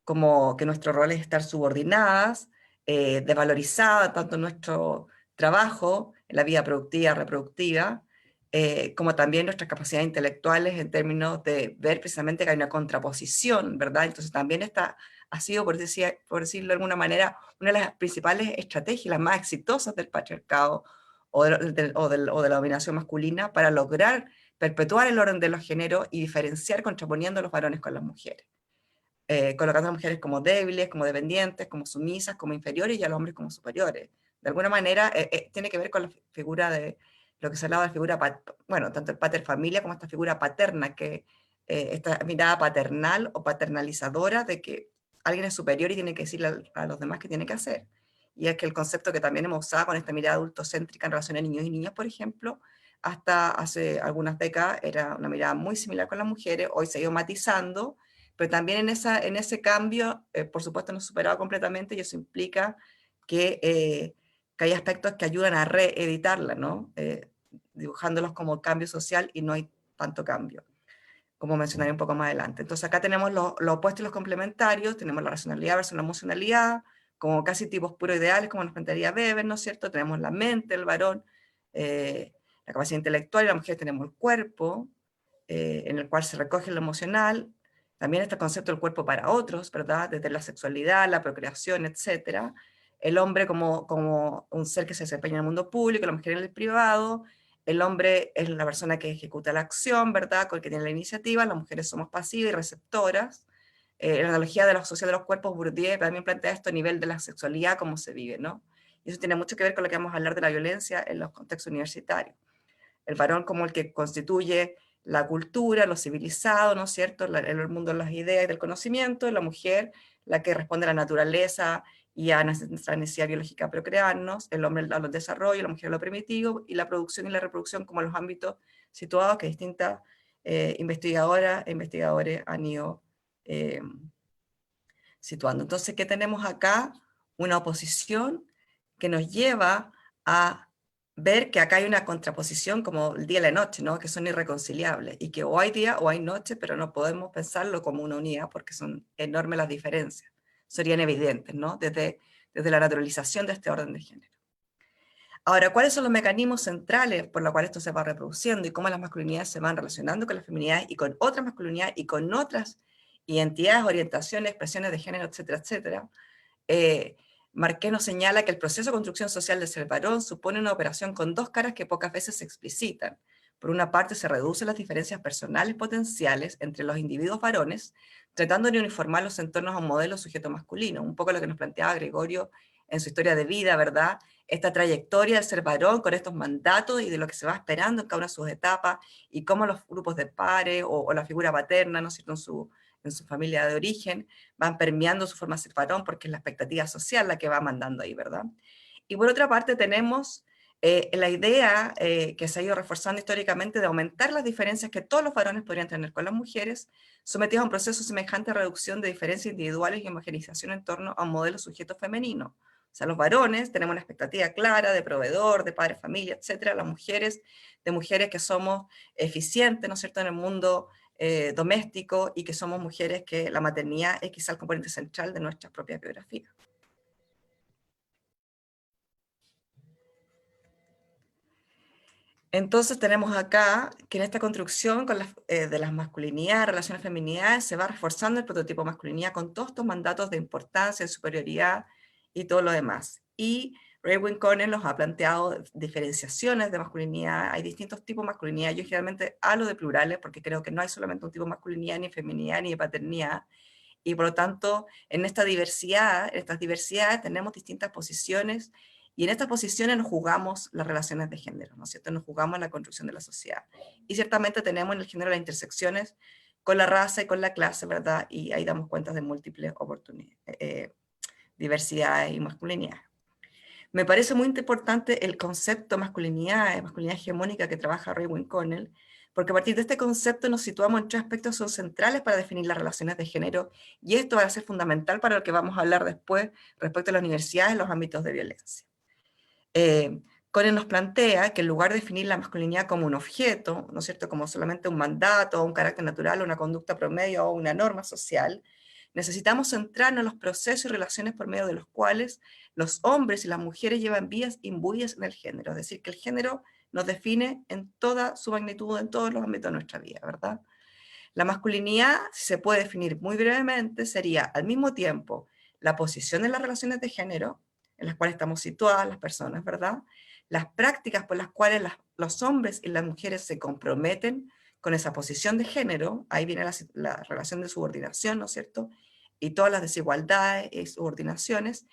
S3: como que nuestro rol es estar subordinadas, desvalorizadas tanto en nuestro trabajo, en la vida productiva, reproductiva, como también nuestras capacidades intelectuales en términos de ver precisamente que hay una contraposición, ¿verdad? Entonces también esta ha sido, por decirlo de alguna manera, una de las principales estrategias, las más exitosas del patriarcado o de la dominación masculina para lograr perpetuar el orden de los géneros y diferenciar contraponiendo a los varones con las mujeres, colocando a las mujeres como débiles, como dependientes, como sumisas, como inferiores, y a los hombres como superiores. De alguna manera tiene que ver con la figura de lo que se hablaba de la figura, bueno, tanto el pater familia como esta figura paterna, que esta mirada paternal o paternalizadora de que alguien es superior y tiene que decirle a los demás qué tiene que hacer. Y es que el concepto que también hemos usado con esta mirada adultocéntrica en relación a niños y niñas, por ejemplo, hasta hace algunas décadas era una mirada muy similar con las mujeres, hoy se ha ido matizando, pero también en ese cambio, por supuesto, no superado completamente, y eso implica que hay aspectos que ayudan a reeditarla, ¿no? Dibujándolos como cambio social, y no hay tanto cambio, como mencionaré un poco más adelante. Entonces acá tenemos los opuestos y los complementarios, tenemos la racionalidad versus la emocionalidad, como casi tipos puro ideales, como nos plantearía Weber, ¿no es cierto? Tenemos la mente, el varón, la capacidad intelectual, y las mujeres tenemos el cuerpo, en el cual se recoge lo emocional, también este concepto del cuerpo para otros, ¿verdad? Desde la sexualidad, la procreación, etc. El hombre como un ser que se desempeña en el mundo público, la mujer en el privado. El hombre es la persona que ejecuta la acción, ¿verdad? Con el que tiene la iniciativa. Las mujeres somos pasivas y receptoras. La analogía de la sociedad de los cuerpos, Bourdieu también plantea esto a nivel de la sexualidad, cómo se vive, ¿no? Y eso tiene mucho que ver con lo que vamos a hablar de la violencia en los contextos universitarios. El varón como el que constituye la cultura, lo civilizado, ¿no es cierto?, el mundo de las ideas y del conocimiento, y la mujer la que responde a la naturaleza y a nuestra necesidad biológica de procrearnos, el hombre a los desarrollos, la mujer a lo primitivo, y la producción y la reproducción como los ámbitos situados que distintas investigadoras e investigadores han ido situando. Entonces, ¿qué tenemos acá? Una oposición que nos lleva a ver que acá hay una contraposición como el día y la noche, ¿no? Que son irreconciliables, y que o hay día o hay noche, pero no podemos pensarlo como una unidad porque son enormes las diferencias, serían evidentes, ¿no? Desde la naturalización de este orden de género. Ahora, ¿cuáles son los mecanismos centrales por los cuales esto se va reproduciendo y cómo las masculinidades se van relacionando con las feminidades y con otras masculinidades y con otras identidades, orientaciones, expresiones de género, etcétera, etcétera? Marqués nos señala que el proceso de construcción social del ser varón supone una operación con dos caras que pocas veces se explicitan. Por una parte, se reducen las diferencias personales potenciales entre los individuos varones, tratando de uniformar los entornos a un modelo sujeto masculino, un poco lo que nos planteaba Gregorio en su historia de vida, ¿verdad? Esta trayectoria del ser varón con estos mandatos y de lo que se va esperando en cada una de sus etapas, y cómo los grupos de pares o la figura paterna, ¿no es cierto?, en su familia de origen, van permeando su forma de ser varón, porque es la expectativa social la que va mandando ahí, ¿verdad? Y por otra parte tenemos la idea que se ha ido reforzando históricamente de aumentar las diferencias que todos los varones podrían tener con las mujeres, sometidos a un proceso semejante a reducción de diferencias individuales y homogenización en torno a un modelo sujeto femenino. O sea, los varones tenemos una expectativa clara de proveedor, de padre, familia, etcétera. Las mujeres, de mujeres que somos eficientes, ¿no es cierto?, en el mundo doméstico, y que somos mujeres que la maternidad es quizá el componente central de nuestra propia biografía. Entonces tenemos acá que en esta construcción de las masculinidades, relaciones feminidades, se va reforzando el prototipo de masculinidad con todos estos mandatos de importancia, de superioridad y todo lo demás. Y Raewyn Cornell nos ha planteado diferenciaciones de masculinidad. Hay distintos tipos de masculinidad. Yo generalmente hablo de plurales porque creo que no hay solamente un tipo de masculinidad, ni feminidad, ni de paternidad. Y por lo tanto, en esta diversidad, en estas diversidades tenemos distintas posiciones, y en estas posiciones nos jugamos las relaciones de género, ¿no es cierto? Nos jugamos la construcción de la sociedad. Y ciertamente tenemos en el género las intersecciones con la raza y con la clase, ¿verdad? Y ahí damos cuenta de múltiples oportunidades, diversidades y masculinidades. Me parece muy importante el concepto de masculinidad hegemónica que trabaja Raewyn Cornell, porque a partir de este concepto nos situamos en tres aspectos que son centrales para definir las relaciones de género, y esto va a ser fundamental para lo que vamos a hablar después respecto a las universidades en los ámbitos de violencia. Cornell nos plantea que en lugar de definir la masculinidad como un objeto, ¿no es cierto?, como solamente un mandato, o un carácter natural, o una conducta promedio, o una norma social, necesitamos centrarnos en los procesos y relaciones por medio de los cuales los hombres y las mujeres llevan vidas imbuidas en el género. Es decir, que el género nos define en toda su magnitud, en todos los ámbitos de nuestra vida, ¿verdad? La masculinidad, si se puede definir muy brevemente, sería al mismo tiempo la posición en las relaciones de género, en las cuales estamos situadas las personas, ¿verdad? Las prácticas por las cuales los hombres y las mujeres se comprometen con esa posición de género, ahí viene la relación de subordinación, ¿no es cierto?, y todas las desigualdades y subordinaciones,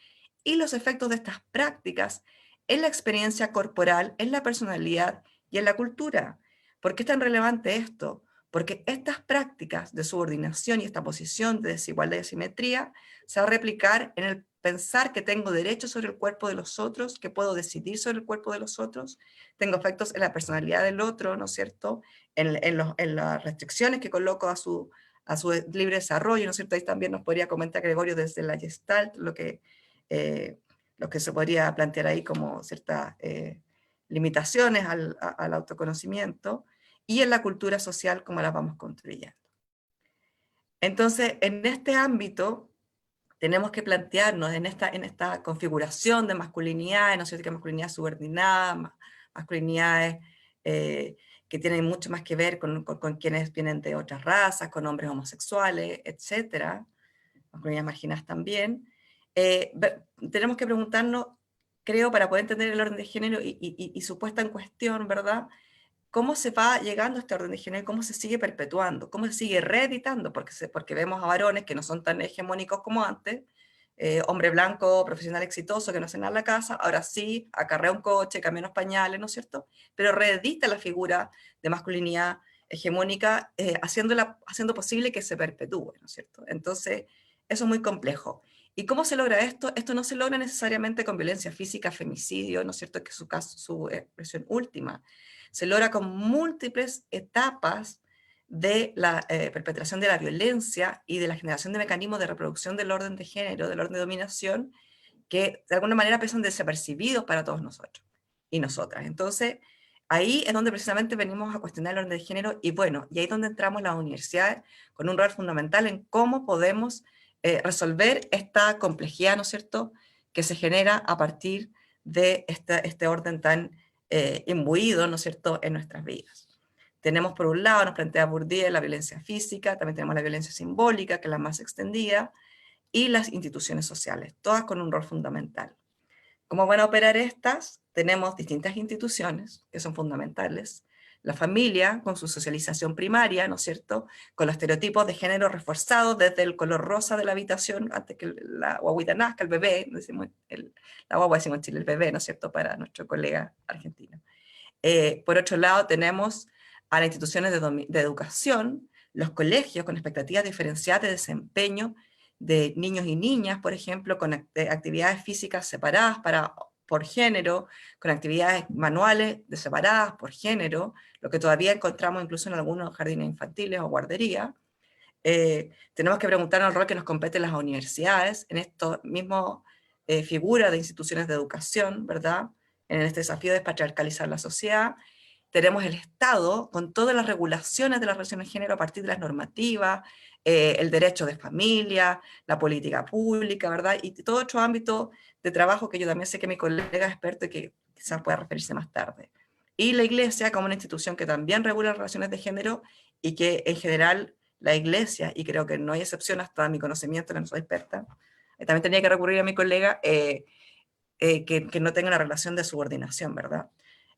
S3: y los efectos de estas prácticas en la experiencia corporal, en la personalidad y en la cultura. ¿Por qué es tan relevante esto? Porque estas prácticas de subordinación y esta posición de desigualdad y asimetría se va a replicar en el pensar que tengo derechos sobre el cuerpo de los otros, que puedo decidir sobre el cuerpo de los otros, tengo efectos en la personalidad del otro, ¿no es cierto?, en las restricciones que coloco a su libre desarrollo, ¿no es cierto? Ahí también nos podría comentar Gregorio desde la Gestalt, lo que se podría plantear ahí como ciertas limitaciones al autoconocimiento, y en la cultura social como la vamos construyendo. Entonces, en este ámbito, tenemos que plantearnos en esta configuración de masculinidad, ¿no es cierto?, que masculinidad subordinada, masculinidades que tienen mucho más que ver con quienes vienen de otras razas, con hombres homosexuales, etcétera, masculinidades marginadas también. Tenemos que preguntarnos, creo, para poder entender el orden de género y su puesta en cuestión, ¿verdad? ¿Cómo se va llegando a este orden de género y cómo se sigue perpetuando? ¿Cómo se sigue reeditando? Porque vemos a varones que no son tan hegemónicos como antes, hombre blanco, profesional exitoso, que no hace nada en la casa, ahora sí, acarrea un coche, cambia unos pañales, ¿no es cierto? Pero reedita la figura de masculinidad hegemónica, haciendo posible que se perpetúe, ¿no es cierto? Entonces, eso es muy complejo. ¿Y cómo se logra esto? Esto no se logra necesariamente con violencia física, femicidio, ¿no es cierto?, que es su expresión última. Se logra con múltiples etapas de la perpetración de la violencia y de la generación de mecanismos de reproducción del orden de género, del orden de dominación, que de alguna manera pasan desapercibidos para todos nosotros y nosotras. Entonces, ahí es donde precisamente venimos a cuestionar el orden de género y bueno, y ahí es donde entramos las universidades con un rol fundamental en cómo podemos resolver esta complejidad, ¿no es cierto?, que se genera a partir de este orden tan imbuido, ¿no es cierto?, en nuestras vidas. Tenemos por un lado, nos plantea Bourdieu, la violencia física, también tenemos la violencia simbólica, que es la más extendida, y las instituciones sociales, todas con un rol fundamental. ¿Cómo van a operar estas? Tenemos distintas instituciones que son fundamentales. La familia, con su socialización primaria, ¿no es cierto?, con los estereotipos de género reforzados desde el color rosa de la habitación, antes que la guaguita nazca, el bebé, decimos la guagua decimos en Chile, el bebé, ¿no es cierto?, para nuestro colega argentino. Por otro lado, tenemos a las instituciones de educación, los colegios con expectativas diferenciadas de desempeño de niños y niñas, por ejemplo, con actividades físicas separadas por género, con actividades manuales separadas por género, lo que todavía encontramos incluso en algunos jardines infantiles o guarderías. Tenemos que preguntarnos el rol que nos compete en las universidades, en esto mismo figura de instituciones de educación, ¿verdad?, en este desafío de despatriarcalizar la sociedad. Tenemos el Estado con todas las regulaciones de las relaciones de género a partir de las normativas, el derecho de familia, la política pública, ¿verdad? Y todo otro ámbito de trabajo que yo también sé que mi colega experto y que quizás pueda referirse más tarde. Y la Iglesia como una institución que también regula las relaciones de género y que en general la Iglesia, y creo que no hay excepción hasta mi conocimiento, que no soy experta, también tenía que recurrir a mi colega, que no tenga una relación de subordinación, ¿verdad?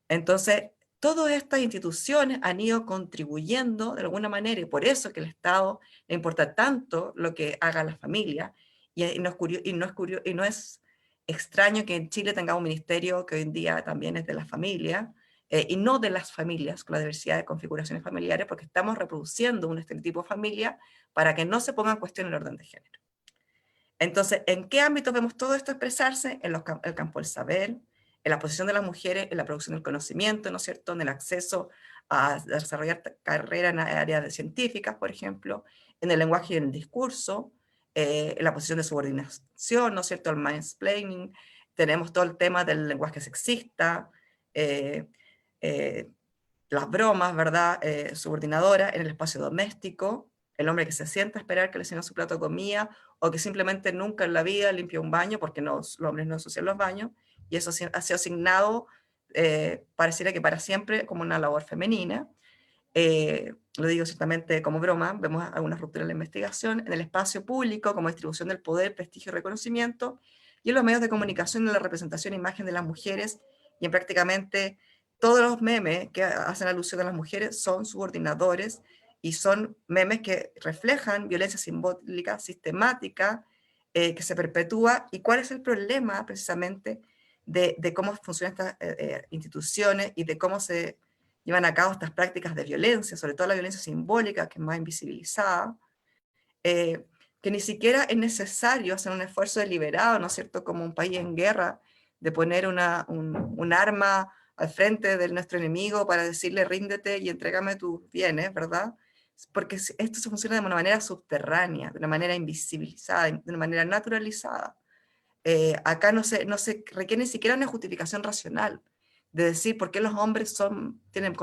S3: Entonces, todas estas instituciones han ido contribuyendo de alguna manera, y por eso que el Estado le importa tanto lo que haga la familia, y no es extraño que en Chile tengamos un ministerio que hoy en día también es de la familia, y no de las familias, con la diversidad de configuraciones familiares, porque estamos reproduciendo un estereotipo de familia para que no se ponga en cuestión el orden de género. Entonces, ¿en qué ámbito vemos todo esto expresarse? En el campo del saber, en la posición de las mujeres, en la producción del conocimiento, ¿no es cierto?, en el acceso a desarrollar carreras en áreas de científicas, por ejemplo, en el lenguaje y en el discurso, en la posición de subordinación, ¿no es cierto?, el mansplaining, tenemos todo el tema del lenguaje sexista, las bromas, ¿verdad?, subordinadoras en el espacio doméstico, el hombre que se sienta a esperar que le sirvan su plato de comida, o que simplemente nunca en la vida limpia un baño, porque los hombres no ensucian los baños, y eso ha sido asignado, pareciera que para siempre, como una labor femenina. Lo digo ciertamente como broma, vemos algunas rupturas en la investigación, en el espacio público, como distribución del poder, prestigio y reconocimiento, y en los medios de comunicación, en la representación e imagen de las mujeres, y en prácticamente todos los memes que hacen alusión a las mujeres son subordinadores, y son memes que reflejan violencia simbólica sistemática, que se perpetúa. ¿Y cuál es el problema precisamente de cómo funcionan estas instituciones y de cómo se llevan a cabo estas prácticas de violencia, sobre todo la violencia simbólica, que es más invisibilizada, que ni siquiera es necesario hacer un esfuerzo deliberado, ¿no es cierto?, como un país en guerra, de poner un arma al frente de nuestro enemigo para decirle ríndete y entrégame tus bienes, ¿verdad? Porque esto se funciona de una manera subterránea, de una manera invisibilizada, de una manera naturalizada. Acá no se requiere ni siquiera una justificación racional de decir por qué los hombres tienen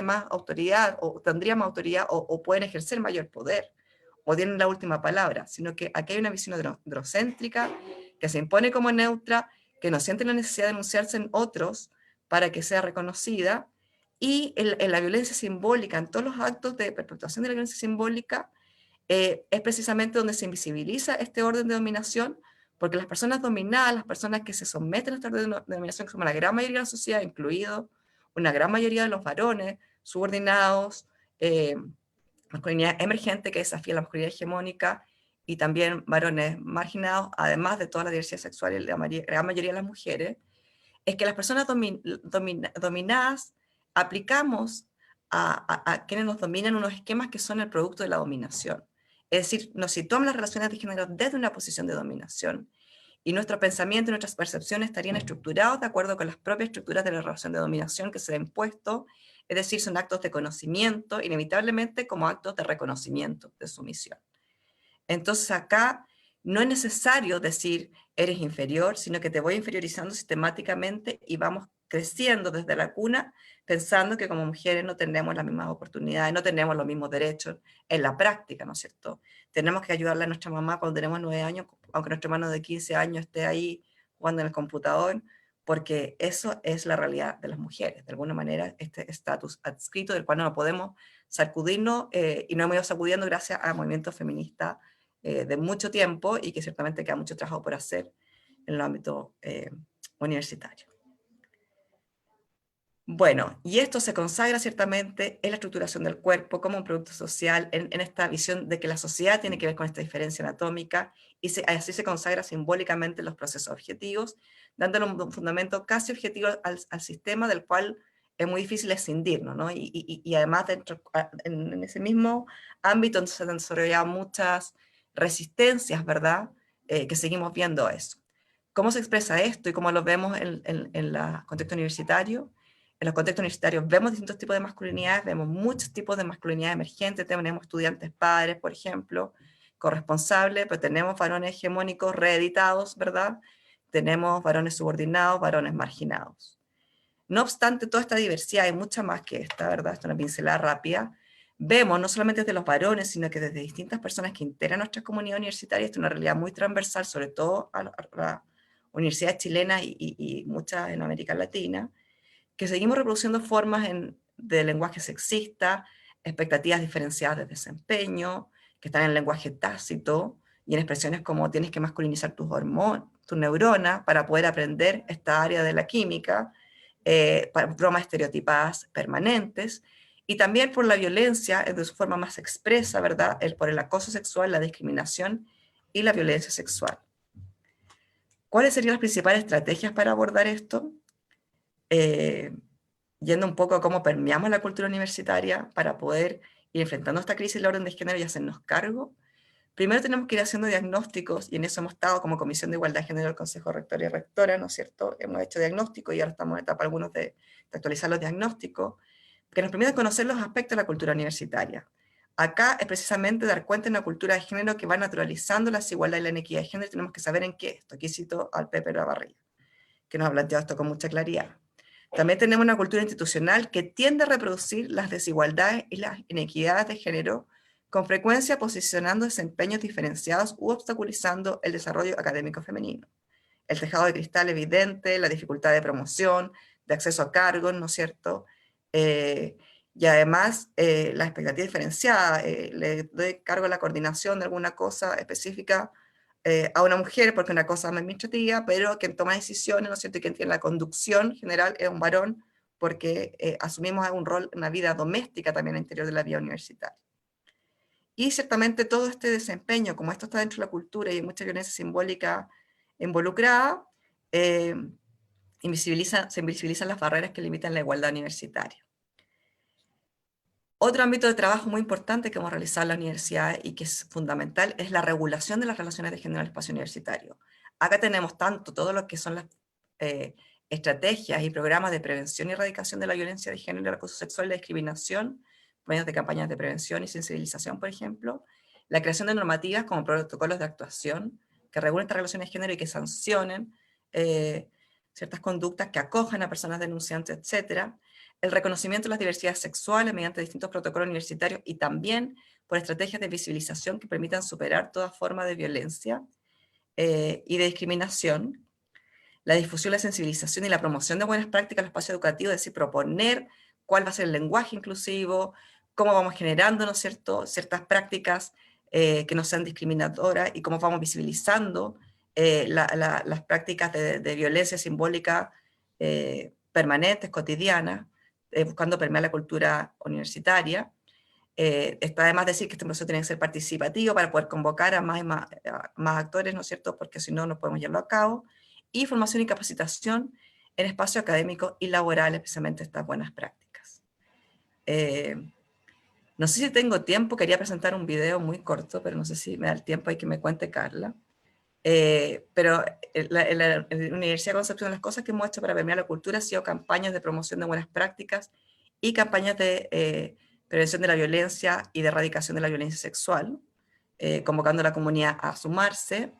S3: más autoridad, o tendrían más autoridad, o pueden ejercer mayor poder, o tienen la última palabra, sino que aquí hay una visión androcéntrica que se impone como neutra, que no siente la necesidad de enunciarse en otros para que sea reconocida, y en la violencia simbólica, en todos los actos de perpetuación de la violencia simbólica, es precisamente donde se invisibiliza este orden de dominación, porque las personas dominadas, las personas que se someten a este orden de dominación, que son la gran mayoría de la sociedad, incluido una gran mayoría de los varones subordinados, masculinidad emergente que desafía la masculinidad hegemónica, y también varones marginados, además de toda la diversidad sexual y la gran mayoría de las mujeres, es que las personas dominadas aplicamos a quienes nos dominan unos esquemas que son el producto de la dominación. Es decir, nos situamos las relaciones de género desde una posición de dominación, y nuestro pensamiento y nuestras percepciones estarían estructurados de acuerdo con las propias estructuras de la relación de dominación que se ha impuesto, es decir, son actos de conocimiento, inevitablemente como actos de reconocimiento de sumisión. Entonces acá no es necesario decir eres inferior, sino que te voy inferiorizando sistemáticamente y vamos creciendo desde la cuna pensando que como mujeres no tenemos las mismas oportunidades, no tenemos los mismos derechos en la práctica, ¿no es cierto? Tenemos que ayudarle a nuestra mamá cuando tenemos 9 años, aunque nuestro hermano de 15 años esté ahí jugando en el computador, porque eso es la realidad de las mujeres. De alguna manera, este estatus adscrito del cual no podemos sacudirnos, y no hemos ido sacudiendo gracias a movimientos feministas de mucho tiempo, y que ciertamente queda mucho trabajo por hacer en el ámbito universitario. Bueno, y esto se consagra ciertamente en la estructuración del cuerpo como un producto social, en esta visión de que la sociedad tiene que ver con esta diferencia anatómica, y así se consagra simbólicamente en los procesos objetivos, dándole un fundamento casi objetivo al sistema del cual es muy difícil escindirnos, ¿no? Y además en ese mismo ámbito se han desarrollado muchas resistencias, ¿verdad? Que seguimos viendo eso. ¿Cómo se expresa esto y cómo lo vemos en el contexto universitario? En los contextos universitarios vemos distintos tipos de masculinidades, vemos muchos tipos de masculinidad emergente, tenemos estudiantes padres, por ejemplo, corresponsables, pero tenemos varones hegemónicos reeditados, ¿verdad? Tenemos varones subordinados, varones marginados. No obstante, toda esta diversidad, hay mucha más que esta, ¿verdad? Esto es una pincelada rápida. Vemos, no solamente desde los varones, sino que desde distintas personas que integran nuestra comunidad universitaria, esto es una realidad muy transversal, sobre todo a la universidad chilena y muchas en América Latina, que seguimos reproduciendo formas de lenguaje sexista, expectativas diferenciadas de desempeño, que están en el lenguaje tácito y en expresiones como tienes que masculinizar tus hormonas, tus neuronas para poder aprender esta área de la química, bromas estereotipadas permanentes, y también por la violencia de su forma más expresa, ¿verdad? Por el acoso sexual, la discriminación y la violencia sexual. ¿Cuáles serían las principales estrategias para abordar esto? Yendo un poco a cómo permeamos la cultura universitaria para poder ir enfrentando esta crisis del orden de género y hacernos cargo. Primero tenemos que ir haciendo diagnósticos, y en eso hemos estado como Comisión de Igualdad de Género del Consejo Rector y Rectora, ¿no es cierto? Hemos hecho diagnósticos y ahora estamos en etapa algunos de actualizar los diagnósticos, que nos permiten conocer los aspectos de la cultura universitaria. Acá es precisamente dar cuenta de una cultura de género que va naturalizando la desigualdad y la inequidad de género, y tenemos que saber en qué esto. Aquí cito al Pepe Lavarría, que nos ha planteado esto con mucha claridad. También tenemos una cultura institucional que tiende a reproducir las desigualdades y las inequidades de género, con frecuencia posicionando desempeños diferenciados u obstaculizando el desarrollo académico femenino. El tejado de cristal evidente, la dificultad de promoción, de acceso a cargos, ¿no es cierto? Y además la expectativa diferenciada, le doy cargo a la coordinación de alguna cosa específica a una mujer porque es una cosa administrativa, pero quien toma decisiones, ¿no es cierto?, y quien tiene la conducción general es un varón, porque asumimos un rol, una vida doméstica también al interior de la vida universitaria. Y ciertamente todo este desempeño, como esto está dentro de la cultura y hay mucha violencia simbólica involucrada, se invisibilizan las barreras que limitan la igualdad universitaria. Otro ámbito de trabajo muy importante que hemos realizado en la universidad y que es fundamental es la regulación de las relaciones de género en el espacio universitario. Acá tenemos todo lo que son las estrategias y programas de prevención y erradicación de la violencia de género, el acoso sexual y la discriminación, mediante campañas de prevención y sensibilización, por ejemplo, la creación de normativas como protocolos de actuación que regulen estas relaciones de género y que sancionen ciertas conductas que acojan a personas denunciantes, etcétera, el reconocimiento de las diversidades sexuales mediante distintos protocolos universitarios y también por estrategias de visibilización que permitan superar toda forma de violencia y de discriminación, la difusión, la sensibilización y la promoción de buenas prácticas en el espacio educativo, es decir, proponer cuál va a ser el lenguaje inclusivo, cómo vamos generando, ¿no es cierto?, ciertas prácticas que no sean discriminatorias y cómo vamos visibilizando las prácticas de violencia simbólica permanentes, cotidianas, buscando permear la cultura universitaria. Está además decir que este proceso tiene que ser participativo para poder convocar a más actores, ¿no es cierto?, porque si no, no podemos llevarlo a cabo. Y formación y capacitación en espacios académicos y laborales, precisamente estas buenas prácticas. No sé si tengo tiempo, quería presentar un video muy corto, pero no sé si me da el tiempo, hay que me cuente Carla. Pero en la Universidad de Concepción, las cosas que hemos hecho para permear la cultura han sido campañas de promoción de buenas prácticas y campañas de prevención de la violencia y de erradicación de la violencia sexual, convocando a la comunidad a sumarse.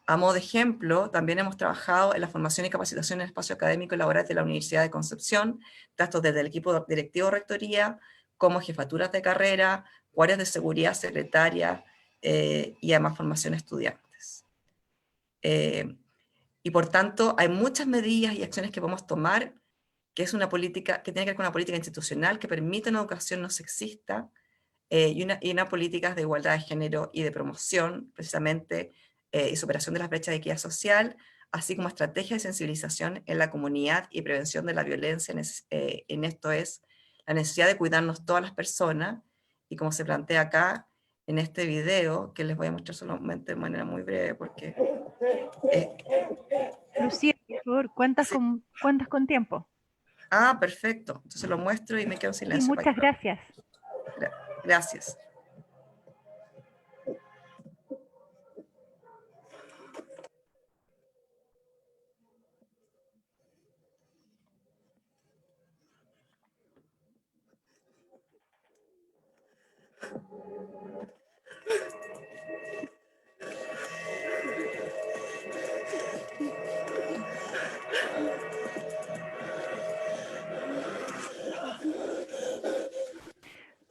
S3: A modo de ejemplo, también hemos trabajado en la formación y capacitación en el espacio académico y laboral de la Universidad de Concepción, tanto desde el equipo directivo de rectoría, como jefaturas de carrera, guardias de seguridad, secretarias, y además formación de estudiantes. Y por tanto, hay muchas medidas y acciones que podemos tomar, que es una política, que tiene que ver con una política institucional que permite una educación no sexista, y una política de igualdad de género y de promoción, precisamente, y superación de las brechas de equidad social, así como estrategias de sensibilización en la comunidad y prevención de la violencia. En esto es la necesidad de cuidarnos todas las personas, y como se plantea acá, en este video, que les voy a mostrar solamente de manera muy breve, porque...
S1: Lucía, por favor, ¿cuentas con tiempo?
S3: Ah, perfecto. Entonces lo muestro y me quedo en
S1: Sí,
S3: silencio.
S1: muchas gracias.
S3: Gracias.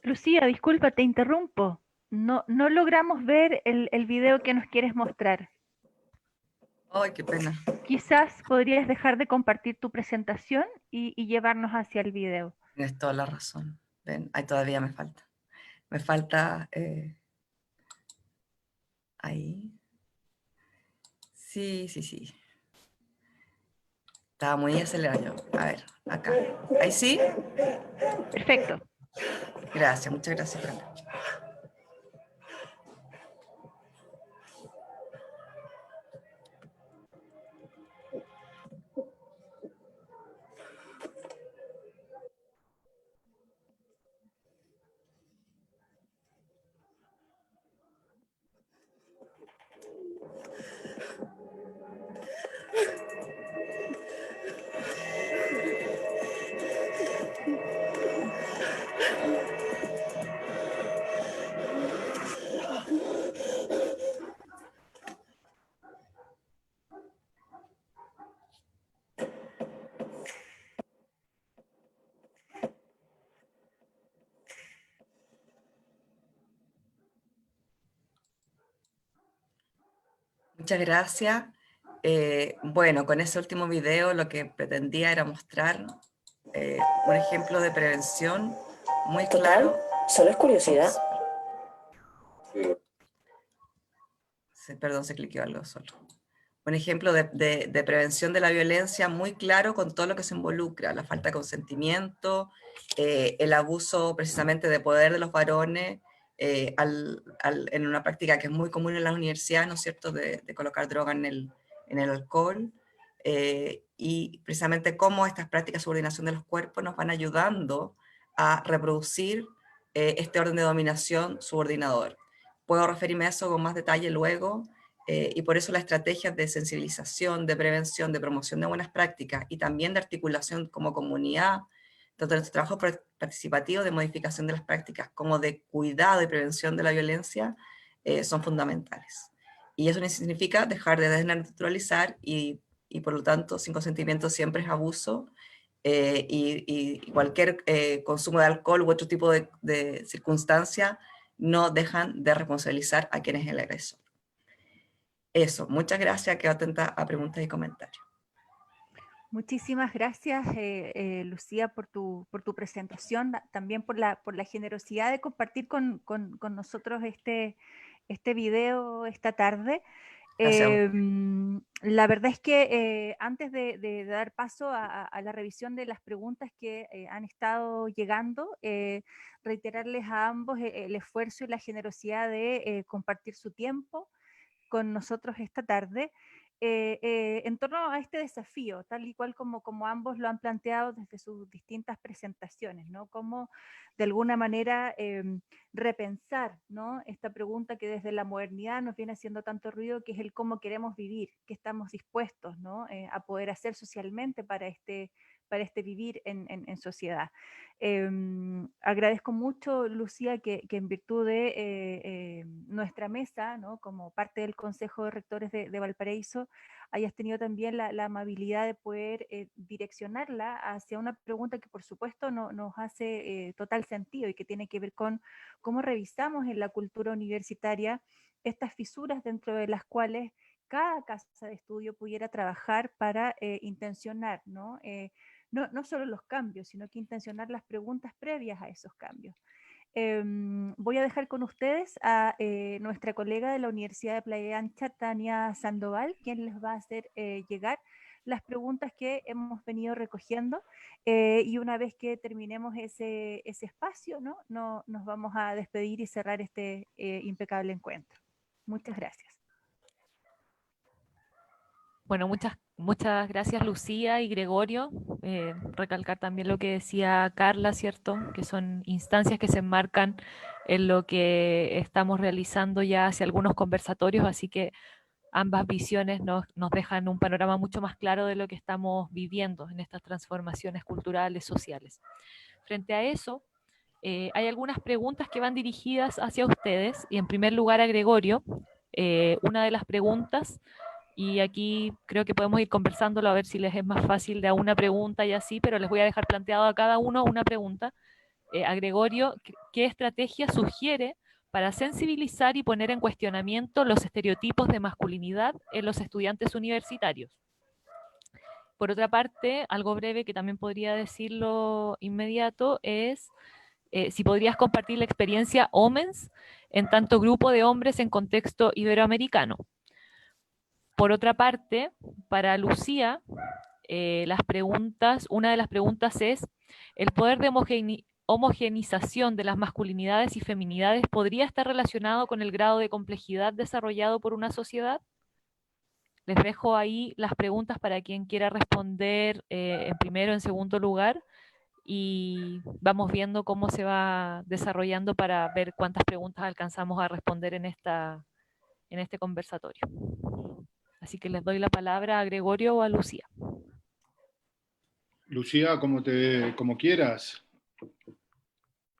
S1: Lucía, disculpa, te interrumpo. No logramos ver el video que nos quieres mostrar.
S3: Ay, qué pena.
S1: Quizás podrías dejar de compartir tu presentación y llevarnos hacia el video.
S3: Tienes toda la razón. Ven, ahí todavía me falta. Me falta... ahí. Sí, sí, sí. Estaba muy acelerado. A ver, acá. ¿Ahí sí?
S1: Perfecto.
S3: Gracias, muchas gracias, Fran. Muchas gracias. Bueno, con ese último video lo que pretendía era mostrar un ejemplo de prevención muy claro.
S4: Solo es curiosidad.
S3: Perdón, se cliqueó algo solo. Un ejemplo de prevención de la violencia muy claro con todo lo que se involucra, la falta de consentimiento, el abuso precisamente de poder de los varones, en una práctica que es muy común en las universidades, ¿no es cierto?, de colocar droga en el alcohol, y precisamente cómo estas prácticas de subordinación de los cuerpos nos van ayudando a reproducir este orden de dominación subordinador. Puedo referirme a eso con más detalle luego, y por eso las estrategias de sensibilización, de prevención, de promoción de buenas prácticas y también de articulación como comunidad, tanto en nuestro trabajo participativo de modificación de las prácticas como de cuidado y prevención de la violencia, son fundamentales. Y eso no significa dejar de desnaturalizar y por lo tanto sin consentimiento siempre es abuso, y cualquier consumo de alcohol u otro tipo de circunstancia no dejan de responsabilizar a quien es el agresor. Eso, muchas gracias, quedo atenta a preguntas y comentarios.
S1: Muchísimas gracias, Lucía, por tu presentación, también por la generosidad de compartir con nosotros este video esta tarde.
S3: Gracias.
S1: La verdad es que antes de dar paso a la revisión de las preguntas que han estado llegando, reiterarles a ambos el esfuerzo y la generosidad de compartir su tiempo con nosotros esta tarde en torno a este desafío, tal y cual como ambos lo han planteado desde sus distintas presentaciones, ¿no? Cómo de alguna manera repensar, ¿no? Esta pregunta que desde la modernidad nos viene haciendo tanto ruido, que es el cómo queremos vivir, qué estamos dispuestos, ¿no? A poder hacer socialmente para este vivir en sociedad. Agradezco mucho, Lucía, que en virtud de nuestra mesa, ¿no? Como parte del Consejo de Rectores de Valparaíso, hayas tenido también la amabilidad de poder direccionarla hacia una pregunta que por supuesto nos hace total sentido y que tiene que ver con cómo revisamos en la cultura universitaria estas fisuras dentro de las cuales cada casa de estudio pudiera trabajar para intencionar, ¿no? No solo los cambios, sino que intencionar las preguntas previas a esos cambios. Voy a dejar con ustedes a nuestra colega de la Universidad de Playa Ancha, Tania Sandoval, quien les va a hacer llegar las preguntas que hemos venido recogiendo y una vez que terminemos ese espacio, ¿no? Nos vamos a despedir y cerrar este impecable encuentro. Muchas gracias.
S4: Bueno, muchas gracias Lucía y Gregorio. Recalcar también lo que decía Carla, ¿cierto? Que son instancias que se enmarcan en lo que estamos realizando ya hace algunos conversatorios, así que ambas visiones nos dejan un panorama mucho más claro de lo que estamos viviendo en estas transformaciones culturales, sociales. Frente a eso, hay algunas preguntas que van dirigidas hacia ustedes y en primer lugar a Gregorio. Una de las preguntas, y aquí creo que podemos ir conversándolo a ver si les es más fácil de a una pregunta y así, pero les voy a dejar planteado a cada uno una pregunta. A Gregorio, ¿qué estrategia sugiere para sensibilizar y poner en cuestionamiento los estereotipos de masculinidad en los estudiantes universitarios? Por otra parte, algo breve que también podría decirlo inmediato es si podrías compartir la experiencia Omens en tanto grupo de hombres en contexto iberoamericano. Por otra parte, para Lucía, una de las preguntas es, ¿el poder de homogeneización de las masculinidades y feminidades podría estar relacionado con el grado de complejidad desarrollado por una sociedad? Les dejo ahí las preguntas para quien quiera responder en primero o en segundo lugar y vamos viendo cómo se va desarrollando para ver cuántas preguntas alcanzamos a responder en este conversatorio. Así que les doy la palabra a Gregorio o a Lucía.
S2: Lucía, como quieras.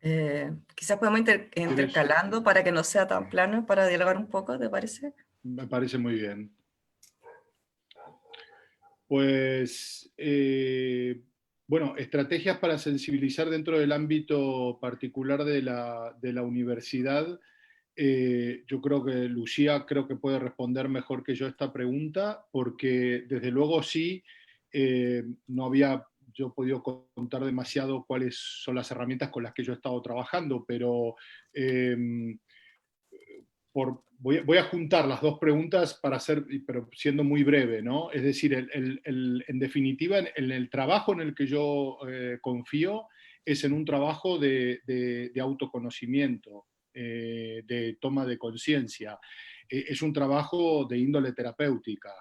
S3: Quizás podemos intercalando para que no sea tan plano, para dialogar un poco, ¿te parece?
S2: Me parece muy bien. Pues, bueno, estrategias para sensibilizar dentro del ámbito particular de la universidad. Yo creo que Lucía puede responder mejor que yo esta pregunta, porque desde luego sí, no había yo podido contar demasiado cuáles son las herramientas con las que yo he estado trabajando, pero voy a juntar las dos preguntas pero siendo muy breve, ¿no? Es decir, en definitiva, en el trabajo en el que yo confío es en un trabajo de autoconocimiento, de toma de conciencia. Es un trabajo de índole terapéutica.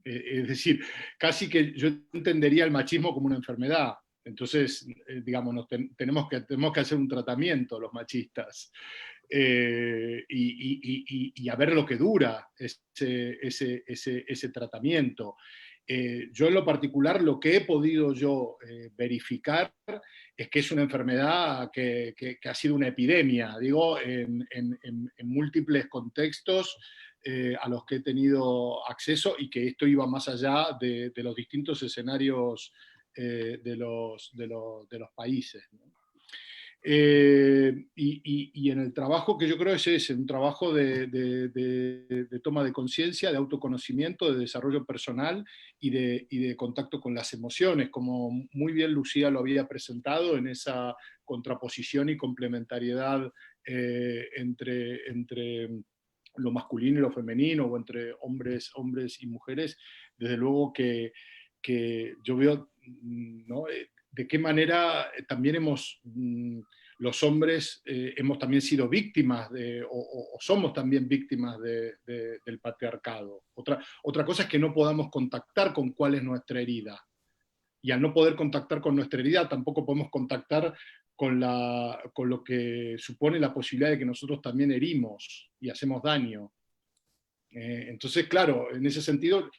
S2: Es decir, casi que yo entendería el machismo como una enfermedad. Entonces, digamos, tenemos que hacer un tratamiento los machistas. Y a ver lo que dura ese tratamiento. Yo en lo particular lo que he podido yo verificar es que es una enfermedad que ha sido una epidemia, digo, en múltiples contextos a los que he tenido acceso y que esto iba más allá de los distintos escenarios de los países, ¿no? Y en el trabajo que yo creo es ese, un trabajo de toma de conciencia, de autoconocimiento, de desarrollo personal y de contacto con las emociones, como muy bien Lucía lo había presentado en esa contraposición y complementariedad entre lo masculino y lo femenino, o entre hombres y mujeres. Desde luego que yo veo, ¿no?, de qué manera también los hombres hemos también sido víctimas o somos también víctimas del patriarcado. Otra cosa es que no podamos contactar con cuál es nuestra herida. Y al no poder contactar con nuestra herida, tampoco podemos contactar con lo que supone la posibilidad de que nosotros también herimos y hacemos daño. Entonces, claro, en ese sentido,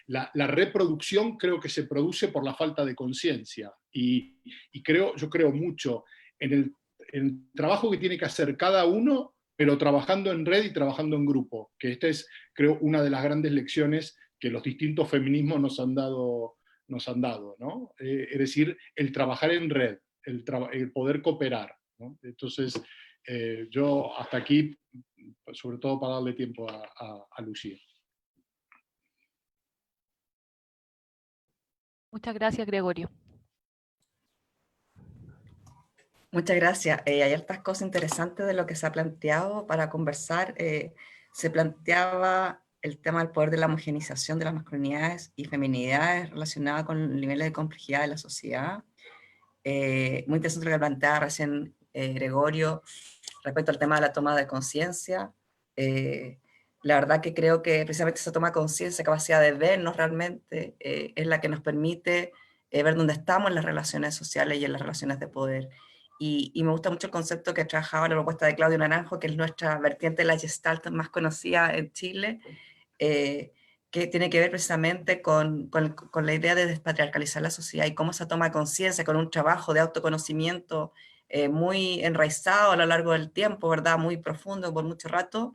S2: la reproducción creo que se produce por la falta de conciencia. Y yo creo mucho en el trabajo que tiene que hacer cada uno, pero trabajando en red y trabajando en grupo, que esta es, creo, una de las grandes lecciones que los distintos feminismos nos han dado, ¿no? Es decir, el trabajar en red, el poder cooperar, ¿no? Entonces, yo hasta aquí, sobre todo para darle tiempo a Lucía.
S4: Muchas gracias, Gregorio.
S3: Muchas gracias. Hay hartas cosas interesantes de lo que se ha planteado para conversar. Se planteaba el tema del poder de la homogenización de las masculinidades y feminidades relacionada con el nivel de complejidad de la sociedad. Muy interesante lo que planteaba recién Gregorio respecto al tema de la toma de conciencia. La verdad que creo que precisamente esa toma de conciencia, capacidad de vernos realmente, es la que nos permite ver dónde estamos en las relaciones sociales y en las relaciones de poder. Y me gusta mucho el concepto que trabajaba la propuesta de Claudio Naranjo, que es nuestra vertiente de la Gestalt más conocida en Chile, que tiene que ver precisamente con la idea de despatriarcalizar la sociedad y cómo se toma conciencia con un trabajo de autoconocimiento muy enraizado a lo largo del tiempo, ¿verdad? Muy profundo por mucho rato,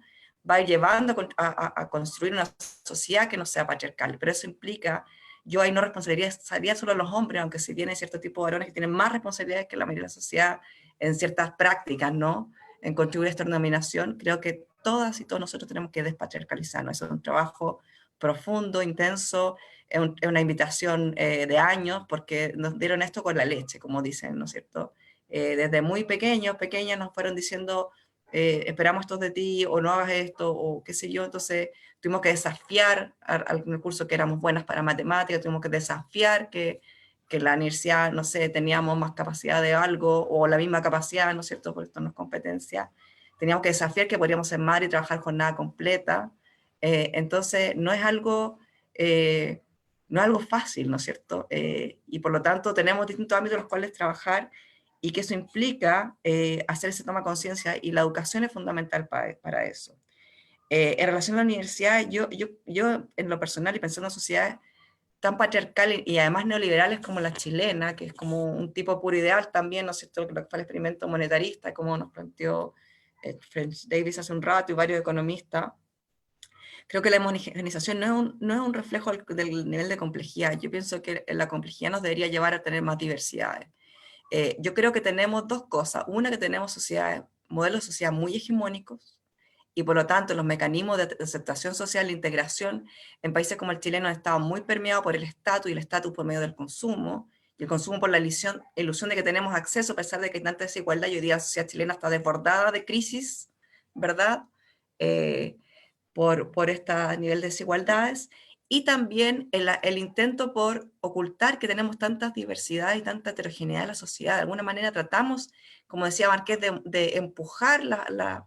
S3: va llevando a construir una sociedad que no sea patriarcal. Pero eso implica, yo ahí no responsabilizaría solo a los hombres, aunque si bien hay cierto tipo de varones que tienen más responsabilidades que la mayoría de la sociedad en ciertas prácticas, ¿no?, en contribuir a esta denominación, creo que todas y todos nosotros tenemos que despatriarcalizarnos. Eso es un trabajo profundo, intenso, es una invitación de años, porque nos dieron esto con la leche, como dicen, ¿no es cierto? Desde muy pequeñas nos fueron diciendo, esperamos esto de ti, o no hagas esto, o qué sé yo. Entonces tuvimos que desafiar al curso que éramos buenas para matemáticas, tuvimos que desafiar que la universidad, no sé, teníamos más capacidad de algo, o la misma capacidad, ¿no es cierto?, por esto no es competencia. Teníamos que desafiar que podríamos ser madre y trabajar jornada completa. Entonces no es algo fácil, ¿no es cierto? Y por lo tanto tenemos distintos ámbitos en los cuales trabajar, y que eso implica hacer ese toma de conciencia, y la educación es fundamental para eso. En relación a la universidad, yo en lo personal, y pensando en sociedades tan patriarcales y además neoliberales como la chilena, que es como un tipo puro ideal también, ¿no es cierto?, lo que fue el experimento monetarista, como nos planteó French Davis hace un rato y varios economistas. Creo que la homogenización no es un reflejo del nivel de complejidad. Yo pienso que la complejidad nos debería llevar a tener más diversidades. Yo creo que tenemos dos cosas. Una, que tenemos modelos de sociedad muy hegemónicos, y por lo tanto los mecanismos de aceptación social e integración en países como el chileno han estado muy permeados por el estatus, y el estatus por medio del consumo, y el consumo por la ilusión de que tenemos acceso, a pesar de que hay tanta desigualdad. Y hoy día la sociedad chilena está desbordada de crisis, ¿verdad?, por este nivel de desigualdades, y también el intento por ocultar que tenemos tantas diversidades y tanta heterogeneidad en la sociedad. De alguna manera tratamos, como decía Marqués, de empujar la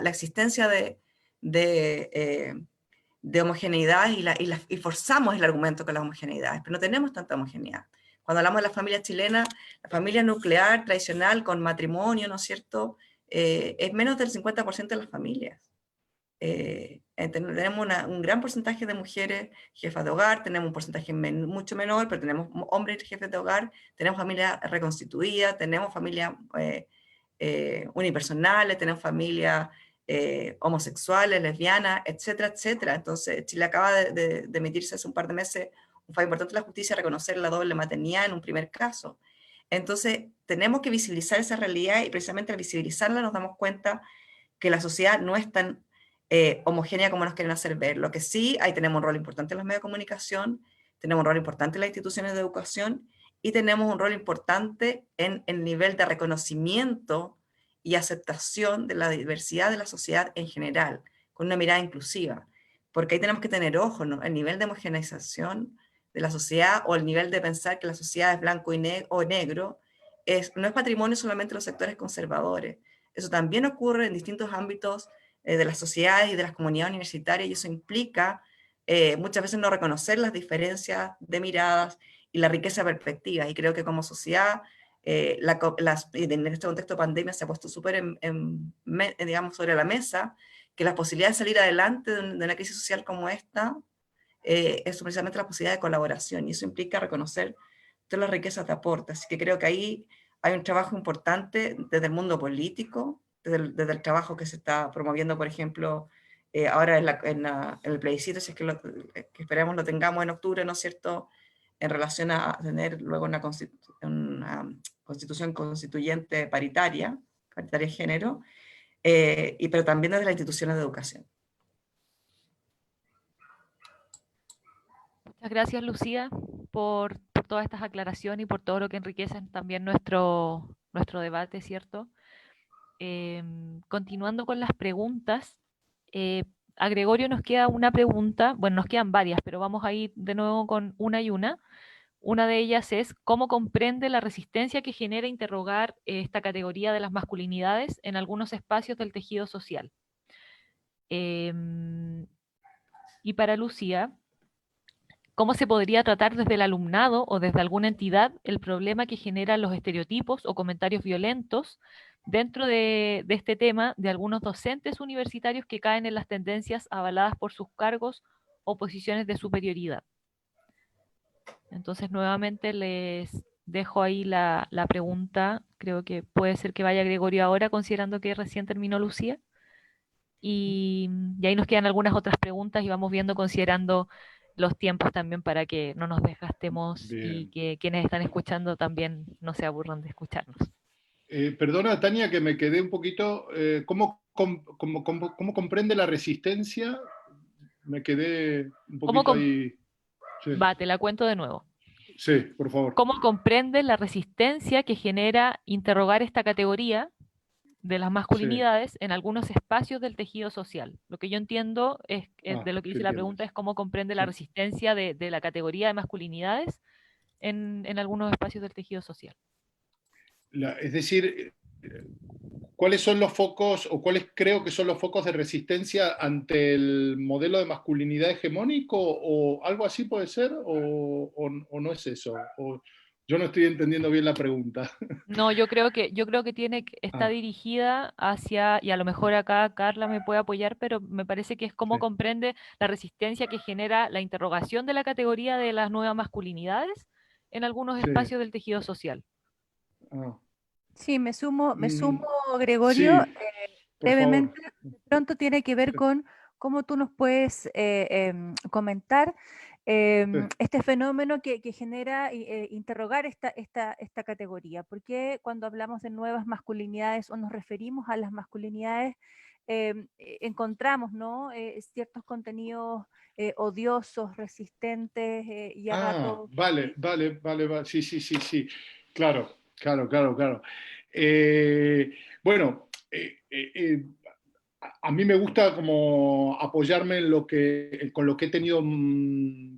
S3: existencia de homogeneidad, y forzamos el argumento con las homogeneidades, pero no tenemos tanta homogeneidad. Cuando hablamos de la familia chilena, la familia nuclear tradicional con matrimonio, ¿no es cierto?, es menos del 50% de las familias. Tenemos un gran porcentaje de mujeres jefas de hogar, tenemos un porcentaje mucho menor, pero tenemos hombres jefes de hogar, tenemos familias reconstituidas, tenemos familias unipersonales, tenemos familias homosexuales, lesbianas, etcétera, etcétera. Entonces Chile acaba de emitirse hace un par de meses un fallo importante de la justicia, reconocer la doble maternidad en un primer caso. Entonces tenemos que visibilizar esa realidad, y precisamente al visibilizarla nos damos cuenta que la sociedad no es tan homogénea como nos quieren hacer ver. Lo que sí, ahí tenemos un rol importante en los medios de comunicación, tenemos un rol importante en las instituciones de educación, y tenemos un rol importante en el nivel de reconocimiento y aceptación de la diversidad de la sociedad en general, con una mirada inclusiva. Porque ahí tenemos que tener ojo, ¿no? El nivel de homogeneización de la sociedad, o el nivel de pensar que la sociedad es blanco o negro, no es patrimonio solamente de los sectores conservadores. Eso también ocurre en distintos ámbitos de las sociedades y de las comunidades universitarias, y eso implica muchas veces no reconocer las diferencias de miradas y la riqueza de perspectivas. Y creo que como sociedad, en este contexto de pandemia se ha puesto súper digamos, sobre la mesa que las posibilidades de salir adelante de una crisis social como esta es precisamente la posibilidad de colaboración, y eso implica reconocer todas las riquezas de aporte. Así que creo que ahí hay un trabajo importante desde el mundo político, desde el trabajo que se está promoviendo, por ejemplo, ahora en el plebiscito, si es que que esperemos lo tengamos en octubre, ¿no es cierto?, en relación a tener luego una constitución constituyente paritaria de género, pero también desde las instituciones de educación.
S4: Muchas gracias, Lucía, por todas estas aclaraciones y por todo lo que enriquece también nuestro debate, ¿cierto? Continuando con las preguntas, a Gregorio nos queda una pregunta, bueno, nos quedan varias, pero vamos a ir de nuevo con una y una. Una de ellas es, ¿cómo comprende la resistencia que genera interrogar esta categoría de las masculinidades en algunos espacios del tejido social? Y para Lucía, ¿cómo se podría tratar desde el alumnado o desde alguna entidad el problema que generan los estereotipos o comentarios violentos dentro de este tema de algunos docentes universitarios que caen en las tendencias avaladas por sus cargos o posiciones de superioridad? Entonces, nuevamente les dejo ahí la pregunta. Creo que puede ser que vaya Gregorio ahora, considerando que recién terminó Lucía. Y ahí nos quedan algunas otras preguntas y vamos viendo, considerando los tiempos también, para que no nos desgastemos y que quienes están escuchando también no se aburran de escucharnos.
S2: Perdona, Tania, que me quedé un poquito. ¿Cómo comprende la resistencia? Me quedé un poquito ahí. Sí.
S4: Va, te la cuento de nuevo.
S2: Sí, por favor.
S4: ¿Cómo comprende la resistencia que genera interrogar esta categoría de las masculinidades en algunos espacios del tejido social? Lo que yo entiendo es, de lo que dice la pregunta, es cómo comprende la resistencia de la categoría de masculinidades en algunos espacios del tejido social.
S2: Es decir, ¿cuáles son los focos, o cuáles creo que son los focos de resistencia ante el modelo de masculinidad hegemónico, o algo así puede ser, o no es eso? O yo no estoy entendiendo bien la pregunta.
S4: No, yo creo que está dirigida hacia, y a lo mejor acá Carla me puede apoyar, pero me parece que es cómo comprende la resistencia que genera la interrogación de la categoría de las nuevas masculinidades en algunos espacios del tejido social.
S1: Sí, me sumo, Gregorio,
S2: sí,
S1: brevemente. De pronto tiene que ver con cómo tú nos puedes comentar este fenómeno que genera interrogar esta categoría. Porque cuando hablamos de nuevas masculinidades o nos referimos a las masculinidades, encontramos, ¿no?, ciertos contenidos odiosos, resistentes y a ratos...
S2: Vale, sí, claro. Bueno, a mí me gusta como apoyarme con lo que he tenido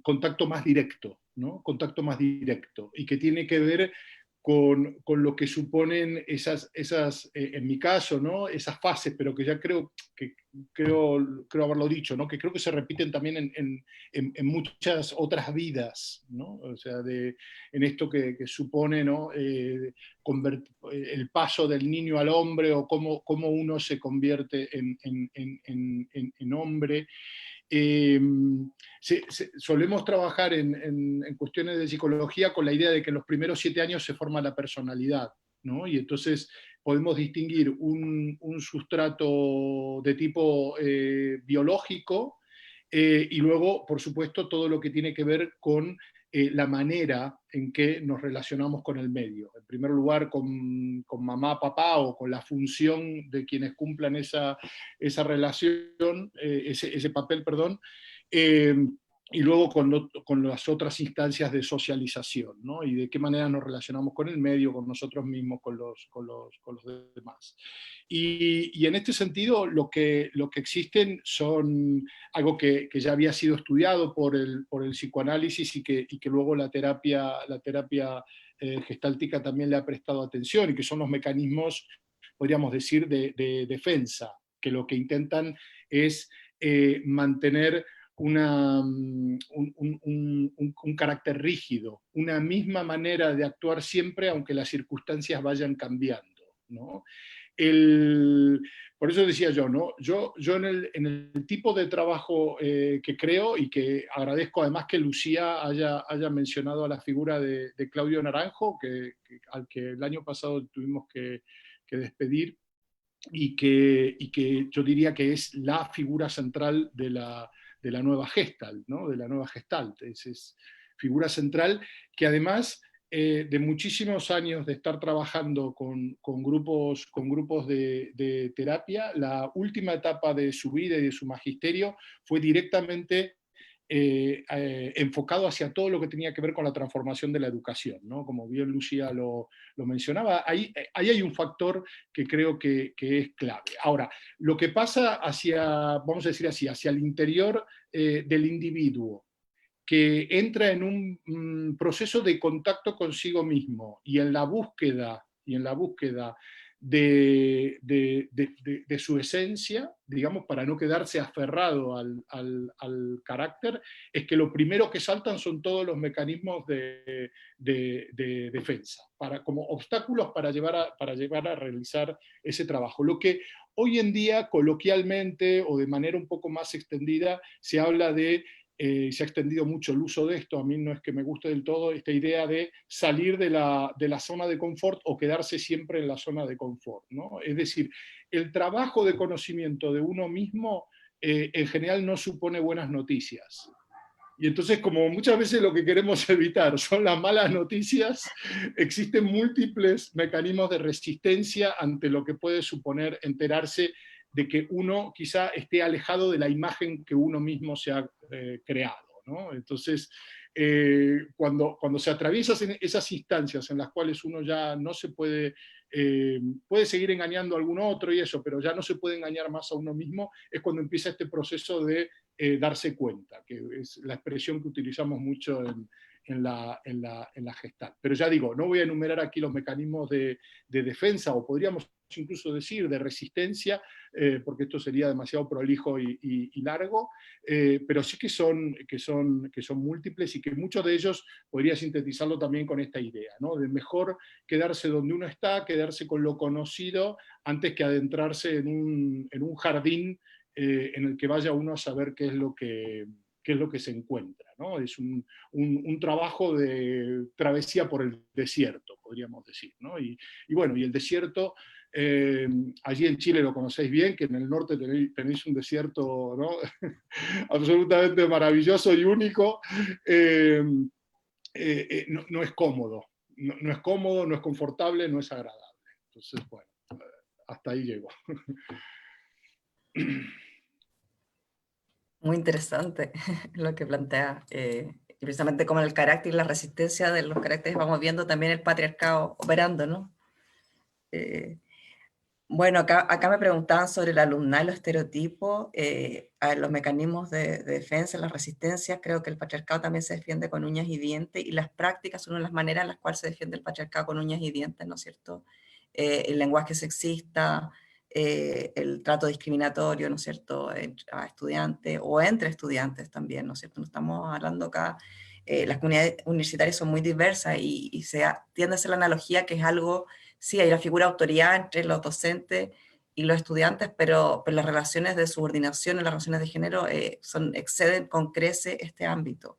S2: contacto más directo, ¿no? Contacto más directo, y que tiene que ver con lo que suponen esas en mi caso, ¿no?, esas fases, pero que ya creo haberlo dicho, ¿no?, que creo que se repiten también en muchas otras vidas, ¿no? O sea, en esto que supone, ¿no?, el paso del niño al hombre, o cómo uno se convierte en hombre. Solemos trabajar en cuestiones de psicología con la idea de que en los primeros 7 años se forma la personalidad, ¿no? Y entonces podemos distinguir un sustrato de tipo biológico, y luego, por supuesto, todo lo que tiene que ver con la manera en que nos relacionamos con el medio. En primer lugar, con mamá, papá, o con la función de quienes cumplan esa relación, ese papel, perdón, y luego con las otras instancias de socialización, ¿no? Y de qué manera nos relacionamos con el medio, con nosotros mismos, con los demás. Y en este sentido, lo que existen son algo que ya había sido estudiado por el psicoanálisis, y que luego la terapia gestáltica también le ha prestado atención, y que son los mecanismos, podríamos decir, de defensa, que lo que intentan es mantener un carácter rígido, una misma manera de actuar siempre, aunque las circunstancias vayan cambiando, ¿no? Por eso decía yo, ¿no? Yo en el tipo de trabajo que creo, y que agradezco además que Lucía haya mencionado a la figura de Claudio Naranjo, al que el año pasado tuvimos que despedir, y que yo diría que es la figura central de la nueva Gestalt, ¿no? De la nueva Gestalt. Es figura central que además de muchísimos años de estar trabajando con grupos de terapia, la última etapa de su vida y de su magisterio fue directamente enfocado hacia todo lo que tenía que ver con la transformación de la educación, ¿no? Como bien Lucía lo mencionaba, ahí hay un factor que creo que es clave. Ahora, lo que pasa vamos a decir así, hacia el interior del individuo, que entra en un proceso de contacto consigo mismo y en la búsqueda de su esencia, digamos, para no quedarse aferrado al carácter, es que lo primero que saltan son todos los mecanismos de defensa, como obstáculos para llevar a realizar ese trabajo. Lo que hoy en día, coloquialmente o de manera un poco más extendida, se habla de se ha extendido mucho el uso de esto, a mí no es que me guste del todo, esta idea de salir de la zona de confort o quedarse siempre en la zona de confort, ¿no? Es decir, el trabajo de conocimiento de uno mismo en general no supone buenas noticias. Y entonces, como muchas veces lo que queremos evitar son las malas noticias, existen múltiples mecanismos de resistencia ante lo que puede suponer enterarse de que uno quizá esté alejado de la imagen que uno mismo se ha creado, ¿no? Entonces, cuando se atraviesan esas instancias en las cuales uno ya no se puede seguir engañando a algún otro y eso, pero ya no se puede engañar más a uno mismo, es cuando empieza este proceso de darse cuenta, que es la expresión que utilizamos mucho en la Gestalt. Pero ya digo, no voy a enumerar aquí los mecanismos de defensa, o podríamos incluso decir de resistencia, porque esto sería demasiado prolijo y largo, pero sí que son múltiples, y que muchos de ellos podría sintetizarlo también con esta idea, ¿no? De mejor quedarse donde uno está, quedarse con lo conocido, antes que adentrarse en un jardín en el que vaya uno a saber qué es lo que se encuentra, ¿no? Es un trabajo de travesía por el desierto, podríamos decir, ¿no? Y bueno, y el desierto, allí en Chile lo conocéis bien, que en el norte tenéis un desierto, ¿no? absolutamente maravilloso y único, no es cómodo, no es cómodo, no es confortable, no es agradable. Entonces, bueno, hasta ahí llego.
S3: Muy interesante lo que plantea, y precisamente como el carácter y la resistencia de los caracteres vamos viendo también el patriarcado operando, ¿no? Bueno, acá me preguntaban sobre el alumnado y los estereotipos, a los mecanismos de defensa, las resistencias. Creo que el patriarcado también se defiende con uñas y dientes, y las prácticas son una de las maneras en las cuales se defiende el patriarcado con uñas y dientes, ¿no es cierto? El lenguaje sexista, el trato discriminatorio, ¿no es cierto?, a estudiantes o entre estudiantes también, ¿no es cierto? No estamos hablando acá, las comunidades universitarias son muy diversas, y tiende a hacer la analogía que es algo, sí, hay la figura de autoridad entre los docentes y los estudiantes, pero las relaciones de subordinación y las relaciones de género exceden con crece este ámbito.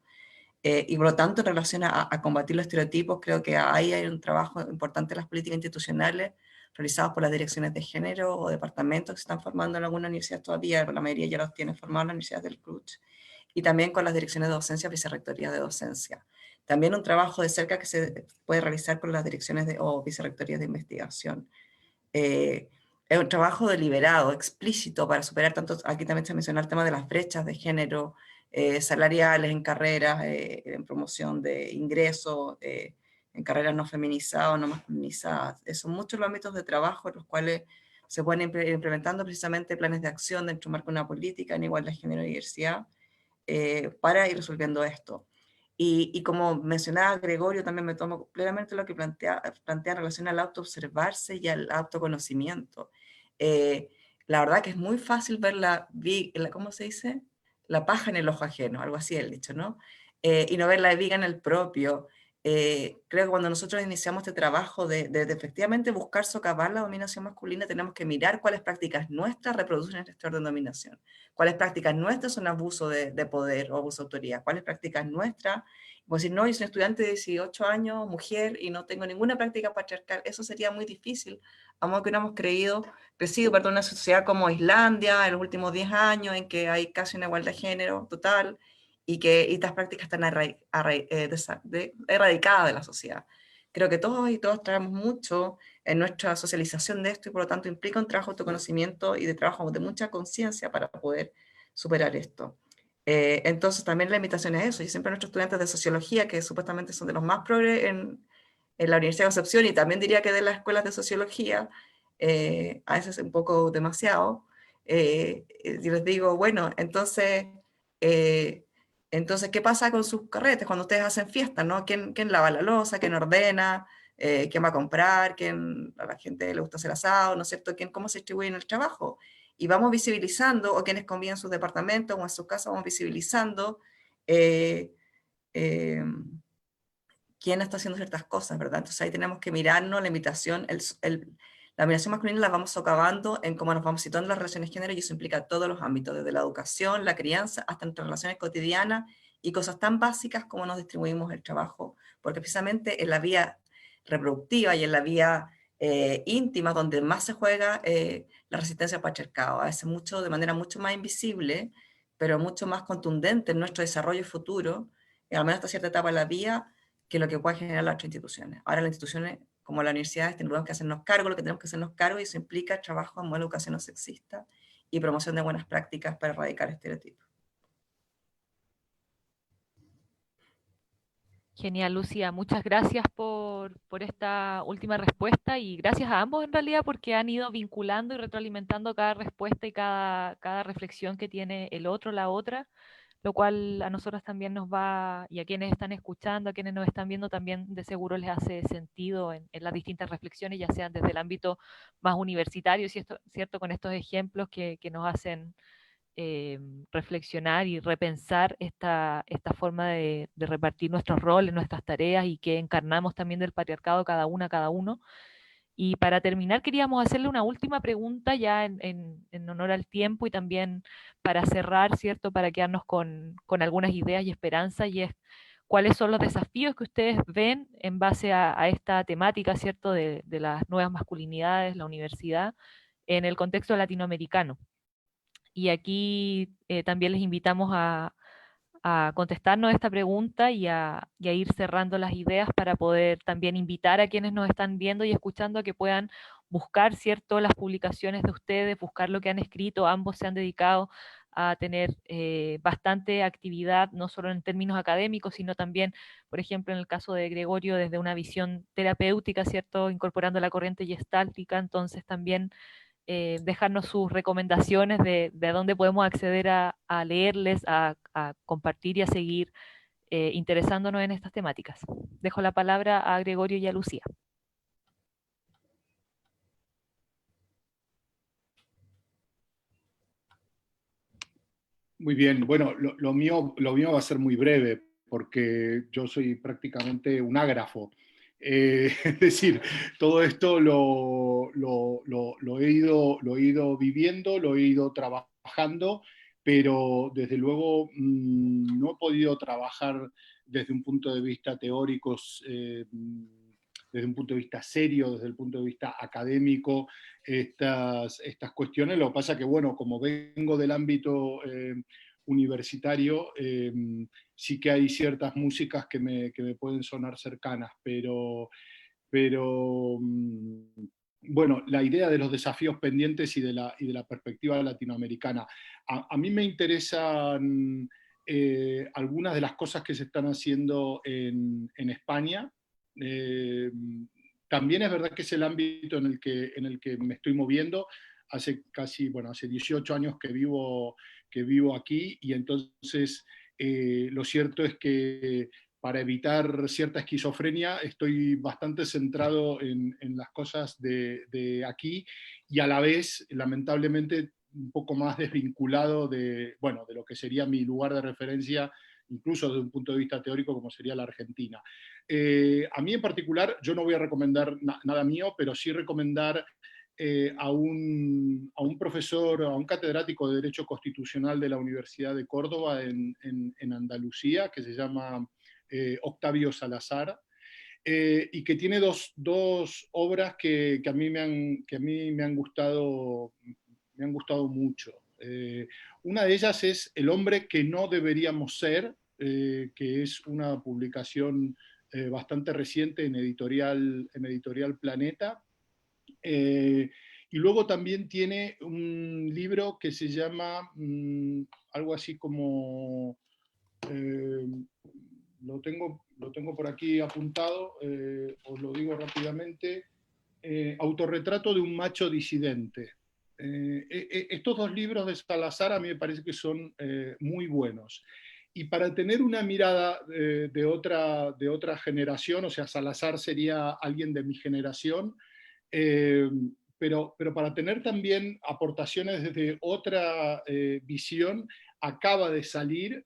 S3: Y por lo tanto, en relación a combatir los estereotipos, creo que ahí hay un trabajo importante en las políticas institucionales realizadas por las direcciones de género o departamentos que se están formando en algunas universidades todavía, la mayoría ya los tiene formados en las universidades del CRUCH, y también con las direcciones de docencia, vicerrectoría de docencia. También un trabajo de cerca que se puede realizar con las direcciones o vicerrectorías de investigación. Es un trabajo deliberado, explícito, para superar tanto, aquí también se menciona el tema de las brechas de género, salariales en carreras, en promoción de ingresos, en carreras no feminizadas o no masculinizadas. Son muchos los ámbitos de trabajo en los cuales se pueden implementando precisamente planes de acción dentro del marco de una política en igualdad de género y diversidad, para ir resolviendo esto. Y como mencionaba Gregorio, también me tomo plenamente lo que plantea en relación al autoobservarse y al autoconocimiento. La verdad que es muy fácil ver ¿cómo se dice? La paja en el ojo ajeno, algo así el dicho, ¿no? Y no ver la viga en el propio. Creo que cuando nosotros iniciamos este trabajo de efectivamente buscar socavar la dominación masculina, tenemos que mirar cuáles prácticas nuestras reproducen este orden de dominación, cuáles prácticas nuestras son abuso de poder o abuso de autoridad, cuáles prácticas nuestras, como decir, no, yo soy estudiante de 18 años, mujer, y no tengo ninguna práctica patriarcal. Eso sería muy difícil, a modo que no hemos crecido, en una sociedad como Islandia en los últimos 10 años, en que hay casi una igualdad de género total, y que estas prácticas están erradicadas de la sociedad. Creo que todos y todas traemos mucho en nuestra socialización de esto, y por lo tanto implica un trabajo de autoconocimiento y de trabajo de mucha conciencia para poder superar esto. Entonces también la invitación es eso, y siempre nuestros estudiantes de sociología, que supuestamente son de los más progres en la Universidad de Concepción, y también diría que de las escuelas de sociología, a veces un poco demasiado, yo les digo, bueno, entonces, ¿qué pasa con sus carretes cuando ustedes hacen fiestas, ¿no? ¿Quién lava la loza? ¿Quién ordena? ¿Quién va a comprar? A la gente le gusta hacer asado? ¿No es cierto? ¿Cómo se distribuye en el trabajo? Y vamos visibilizando, o quienes conviven en sus departamentos o en sus casas, vamos visibilizando eh, eh, quién está haciendo ciertas cosas, ¿verdad? Entonces ahí tenemos que mirarnos la imitación, la dominación masculina la vamos socavando en cómo nos vamos situando en las relaciones de género, y eso implica todos los ámbitos, desde la educación, la crianza, hasta nuestras relaciones cotidianas, y cosas tan básicas como nos distribuimos el trabajo, porque precisamente en la vía reproductiva y en la vía íntima, donde más se juega la resistencia al patriarcado, a veces de manera mucho más invisible, pero mucho más contundente en nuestro desarrollo futuro, al menos hasta cierta etapa de la vía, que lo que pueden generar las otras instituciones. Ahora las instituciones, como la universidad, tenemos que hacernos cargo, lo que tenemos que hacernos cargo, y eso implica trabajo en modelo de educación no sexista y promoción de buenas prácticas para erradicar estereotipos.
S4: Genial, Lucía. Muchas gracias por esta última respuesta, y gracias a ambos en realidad, porque han ido vinculando y retroalimentando cada respuesta y cada reflexión que tiene el otro, la otra, lo cual a nosotros también nos va, y a quienes están escuchando, a quienes nos están viendo también de seguro les hace sentido en las distintas reflexiones, ya sean desde el ámbito más universitario, ¿cierto? Con estos ejemplos que nos hacen reflexionar y repensar esta forma de repartir nuestros roles, nuestras tareas, y que encarnamos también del patriarcado cada una, cada uno. Y para terminar, queríamos hacerle una última pregunta ya en honor al tiempo, y también para cerrar, ¿cierto? Para quedarnos con algunas ideas y esperanzas, y es: ¿cuáles son los desafíos que ustedes ven en base a esta temática, ¿cierto? De las nuevas masculinidades, la universidad, en el contexto latinoamericano? Y aquí también les invitamos a contestarnos esta pregunta y a ir cerrando las ideas, para poder también invitar a quienes nos están viendo y escuchando a que puedan buscar, ¿cierto?, las publicaciones de ustedes, buscar lo que han escrito. Ambos se han dedicado a tener bastante actividad, no solo en términos académicos, sino también, por ejemplo, en el caso de Gregorio, desde una visión terapéutica, ¿cierto?, incorporando la corriente gestáltica. Entonces también dejarnos sus recomendaciones de dónde podemos acceder a leerles, a compartir y a seguir interesándonos en estas temáticas. Dejo la palabra a Gregorio y a Lucía.
S2: Muy bien, bueno, lo mío va a ser muy breve, porque yo soy prácticamente un ágrafo. Es decir, todo esto lo he ido viviendo, lo he ido trabajando, pero desde luego no he podido trabajar desde un punto de vista teórico, desde un punto de vista serio, desde el punto de vista académico, estas cuestiones. Lo que pasa que, bueno, como vengo del ámbito universitario, sí que hay ciertas músicas que me pueden sonar cercanas, pero bueno, la idea de los desafíos pendientes y de la perspectiva latinoamericana. A mí me interesan algunas de las cosas que se están haciendo en España. También es verdad que es el ámbito en el que me estoy moviendo. Hace 18 años que vivo aquí, y entonces lo cierto es que para evitar cierta esquizofrenia estoy bastante centrado en las cosas de aquí, y a la vez, lamentablemente, un poco más desvinculado de lo que sería mi lugar de referencia, incluso desde un punto de vista teórico, como sería la Argentina. A mí en particular, yo no voy a recomendar nada mío, pero sí recomendar a un profesor, a un catedrático de Derecho Constitucional de la Universidad de Córdoba en Andalucía, que se llama Octavio Salazar, y que tiene dos obras que a mí me han gustado mucho. Una de ellas es El hombre que no deberíamos ser, que es una publicación bastante reciente en Editorial Planeta. Y luego también tiene un libro que se llama algo así como... lo tengo por aquí apuntado, os lo digo rápidamente, Autorretrato de un macho disidente. Estos dos libros de Salazar a mí me parece que son muy buenos. Y para tener una mirada de otra generación, o sea, Salazar sería alguien de mi generación, pero para tener también aportaciones desde otra visión, acaba de salir,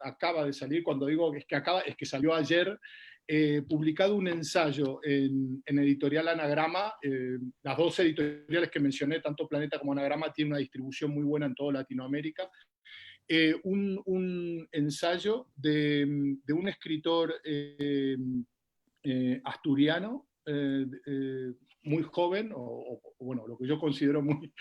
S2: cuando digo que es que salió ayer, publicado un ensayo en Editorial Anagrama. Las dos editoriales que mencioné, tanto Planeta como Anagrama, tienen una distribución muy buena en toda Latinoamérica. Un ensayo de un escritor asturiano, muy joven, o bueno, lo que yo considero muy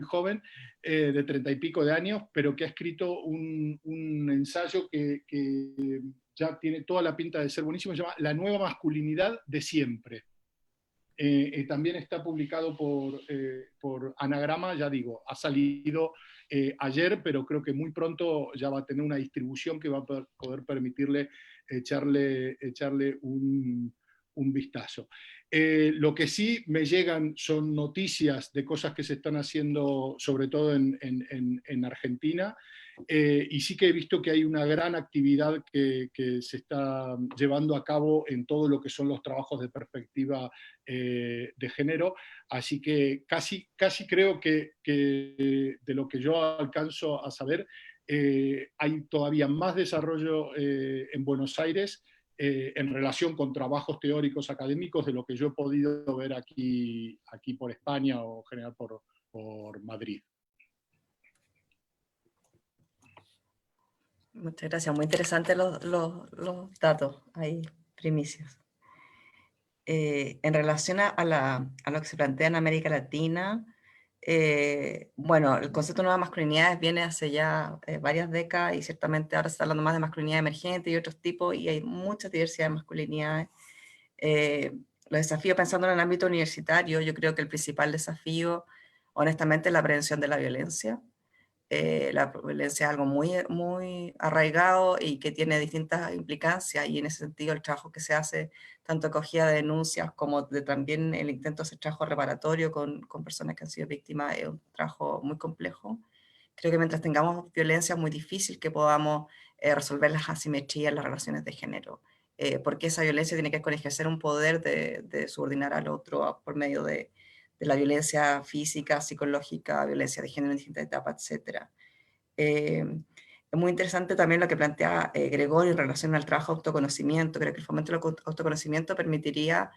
S2: joven, de 30 y pico de años, pero que ha escrito un ensayo que ya tiene toda la pinta de ser buenísimo. Se llama La nueva masculinidad de siempre. También está publicado por Anagrama, ya digo, ha salido ayer, pero creo que muy pronto ya va a tener una distribución que va a poder permitirle echarle un vistazo. Lo que sí me llegan son noticias de cosas que se están haciendo, sobre todo en Argentina, y sí que he visto que hay una gran actividad que se está llevando a cabo en todo lo que son los trabajos de perspectiva de género, así que casi creo que de lo que yo alcanzo a saber, hay todavía más desarrollo en Buenos Aires en relación con trabajos teóricos académicos de lo que yo he podido ver aquí por España o en general por Madrid.
S3: Muchas gracias, muy interesantes los datos, ahí, primicias. En relación a lo que se plantea en América Latina, bueno, el concepto de nuevas masculinidades viene hace ya varias décadas, y ciertamente ahora se está hablando más de masculinidad emergente y otros tipos, y hay mucha diversidad de masculinidades. Los desafíos, pensando en el ámbito universitario, yo creo que el principal desafío, honestamente, es la prevención de la violencia. La violencia es algo muy arraigado y que tiene distintas implicancias, y en ese sentido el trabajo que se hace, tanto acogida de denuncias como también el intento de hacer trabajo reparatorio con personas que han sido víctimas, es un trabajo muy complejo. Creo que mientras tengamos violencia es muy difícil que podamos resolver las asimetrías en las relaciones de género, porque esa violencia tiene que ver con ejercer un poder de subordinar al otro por medio de la violencia física, psicológica, violencia de género en distintas etapas, etc. Es muy interesante también lo que plantea Gregorio en relación al trabajo de autoconocimiento. Creo que el fomento del autoconocimiento permitiría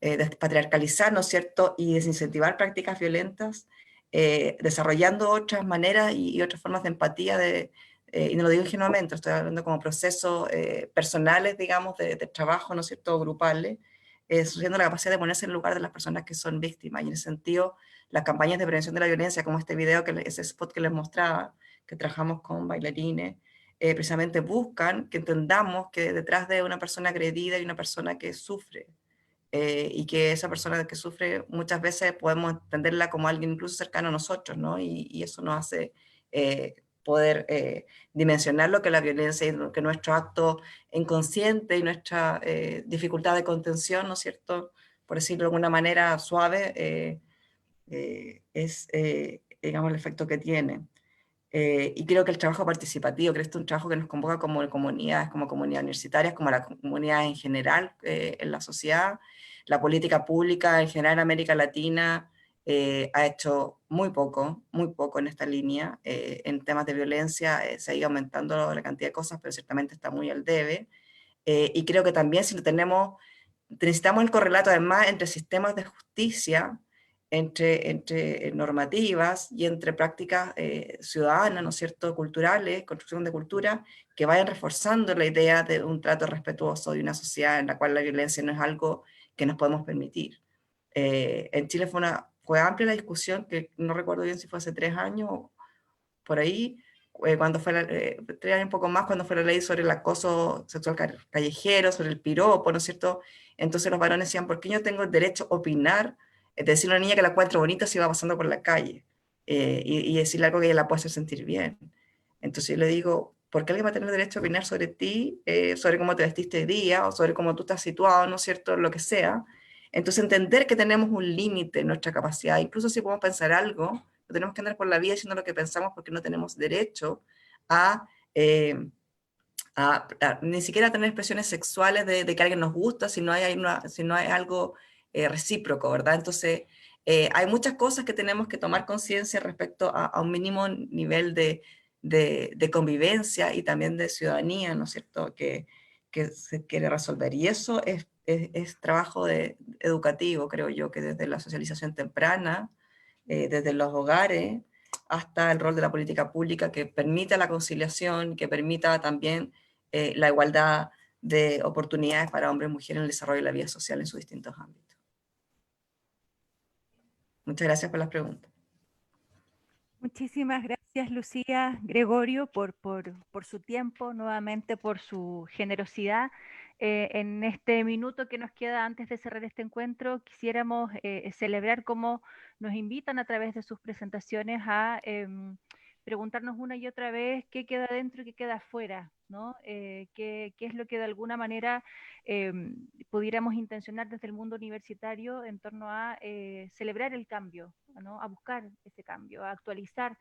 S3: despatriarcalizar, ¿no es cierto?, y desincentivar prácticas violentas, desarrollando otras maneras y otras formas de empatía, y no lo digo ingenuamente, estoy hablando como procesos personales, digamos, de trabajo, ¿no es cierto?, grupales, subiendo la capacidad de ponerse en el lugar de las personas que son víctimas. Y en ese sentido, las campañas de prevención de la violencia, como este video, ese spot que les mostraba, que trabajamos con bailarines, precisamente buscan que entendamos que detrás de una persona agredida hay una persona que sufre, y que esa persona que sufre muchas veces podemos entenderla como alguien incluso cercano a nosotros, ¿no? Y eso nos hace poder dimensionar lo que la violencia y que nuestro acto inconsciente y nuestra dificultad de contención, ¿no es cierto?, por decirlo de alguna manera suave, es, digamos, el efecto que tiene. Y creo que el trabajo participativo, creo que este es un trabajo que nos convoca como comunidades universitarias, como la comunidad en general en la sociedad. La política pública en general en América Latina ha hecho muy poco en esta línea. En temas de violencia se ha ido aumentando la cantidad de cosas, pero ciertamente está muy al debe. Y creo que también si lo tenemos, necesitamos el correlato además entre sistemas de justicia, entre normativas y entre prácticas ciudadanas, ¿no es cierto?, culturales, construcción de cultura, que vayan reforzando la idea de un trato respetuoso de una sociedad en la cual la violencia no es algo que nos podemos permitir. En Chile fue amplia la discusión, que no recuerdo bien si fue hace 3 años o por ahí, cuando fue 3 años un poco más, cuando fue la ley sobre el acoso sexual callejero, sobre el piropo, ¿no es cierto? Entonces los varones decían, ¿por qué yo tengo el derecho a opinar? Es decir, una niña que la encuentro bonita si va pasando por la calle, y decirle algo que ella la puede hacer sentir bien. Entonces yo le digo, ¿por qué alguien va a tener derecho a opinar sobre ti, sobre cómo te vestiste hoy día, o sobre cómo tú estás situado, ¿no es cierto?, lo que sea. Entonces entender que tenemos un límite en nuestra capacidad, incluso si podemos pensar algo, no tenemos que andar por la vida diciendo lo que pensamos porque no tenemos derecho a, ni siquiera tener expresiones sexuales de que alguien nos gusta si no hay algo recíproco, ¿verdad? Entonces, hay muchas cosas que tenemos que tomar conciencia respecto a un mínimo nivel de convivencia y también de ciudadanía, ¿no es cierto?, que se quiere resolver. Y eso es trabajo educativo, creo yo, que desde la socialización temprana, desde los hogares, hasta el rol de la política pública que permita la conciliación, que permita también la igualdad de oportunidades para hombres y mujeres en el desarrollo de la vida social en sus distintos ámbitos. Muchas gracias por las preguntas.
S1: Muchísimas gracias, Lucía, Gregorio, por su tiempo, nuevamente por su generosidad. En este minuto que nos queda antes de cerrar este encuentro, quisiéramos celebrar cómo nos invitan a través de sus presentaciones a preguntarnos una y otra vez qué queda dentro y qué queda afuera, ¿no? Qué es lo que de alguna manera pudiéramos intencionar desde el mundo universitario en torno a celebrar el cambio, ¿no?, a buscar ese cambio, a actualizar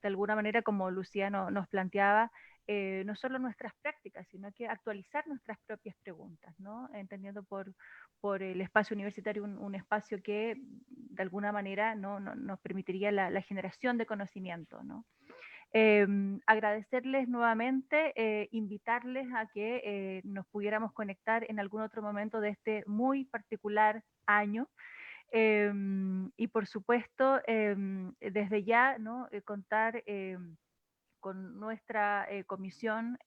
S1: de alguna manera, como Luciano nos planteaba, no solo nuestras prácticas, sino que actualizar nuestras propias preguntas, ¿no?, entendiendo por el espacio universitario un espacio que de alguna manera nos permitiría la generación de conocimiento, ¿no? Agradecerles nuevamente, invitarles a que nos pudiéramos conectar en algún otro momento de este muy particular año. Y por supuesto, desde ya, ¿no?, contar con nuestra comisión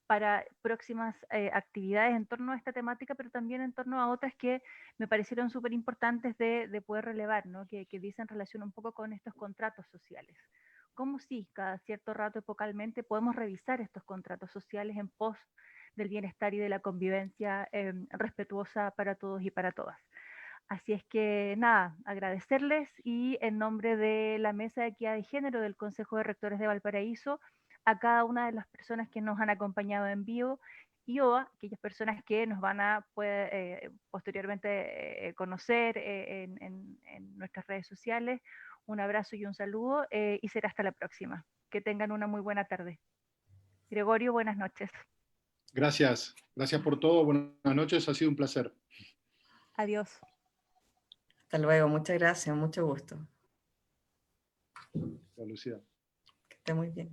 S1: para próximas actividades en torno a esta temática, pero también en torno a otras que me parecieron súper importantes de poder relevar, ¿no?, que dicen relación un poco con estos contratos sociales. Cómo sí, cada cierto rato epocalmente podemos revisar estos contratos sociales en pos del bienestar y de la convivencia respetuosa para todos y para todas. Así es que nada, agradecerles y en nombre de la Mesa de Equidad de Género del Consejo de Rectores de Valparaíso, a cada una de las personas que nos han acompañado en vivo y o a aquellas personas que nos van a posteriormente conocer en nuestras redes sociales. Un abrazo y un saludo y será hasta la próxima. Que tengan una muy buena tarde. Gregorio, buenas noches.
S2: Gracias, gracias por todo, buenas noches, ha sido un placer.
S1: Adiós.
S3: Hasta luego, muchas gracias, mucho gusto.
S2: Lucía.
S3: Que esté muy bien.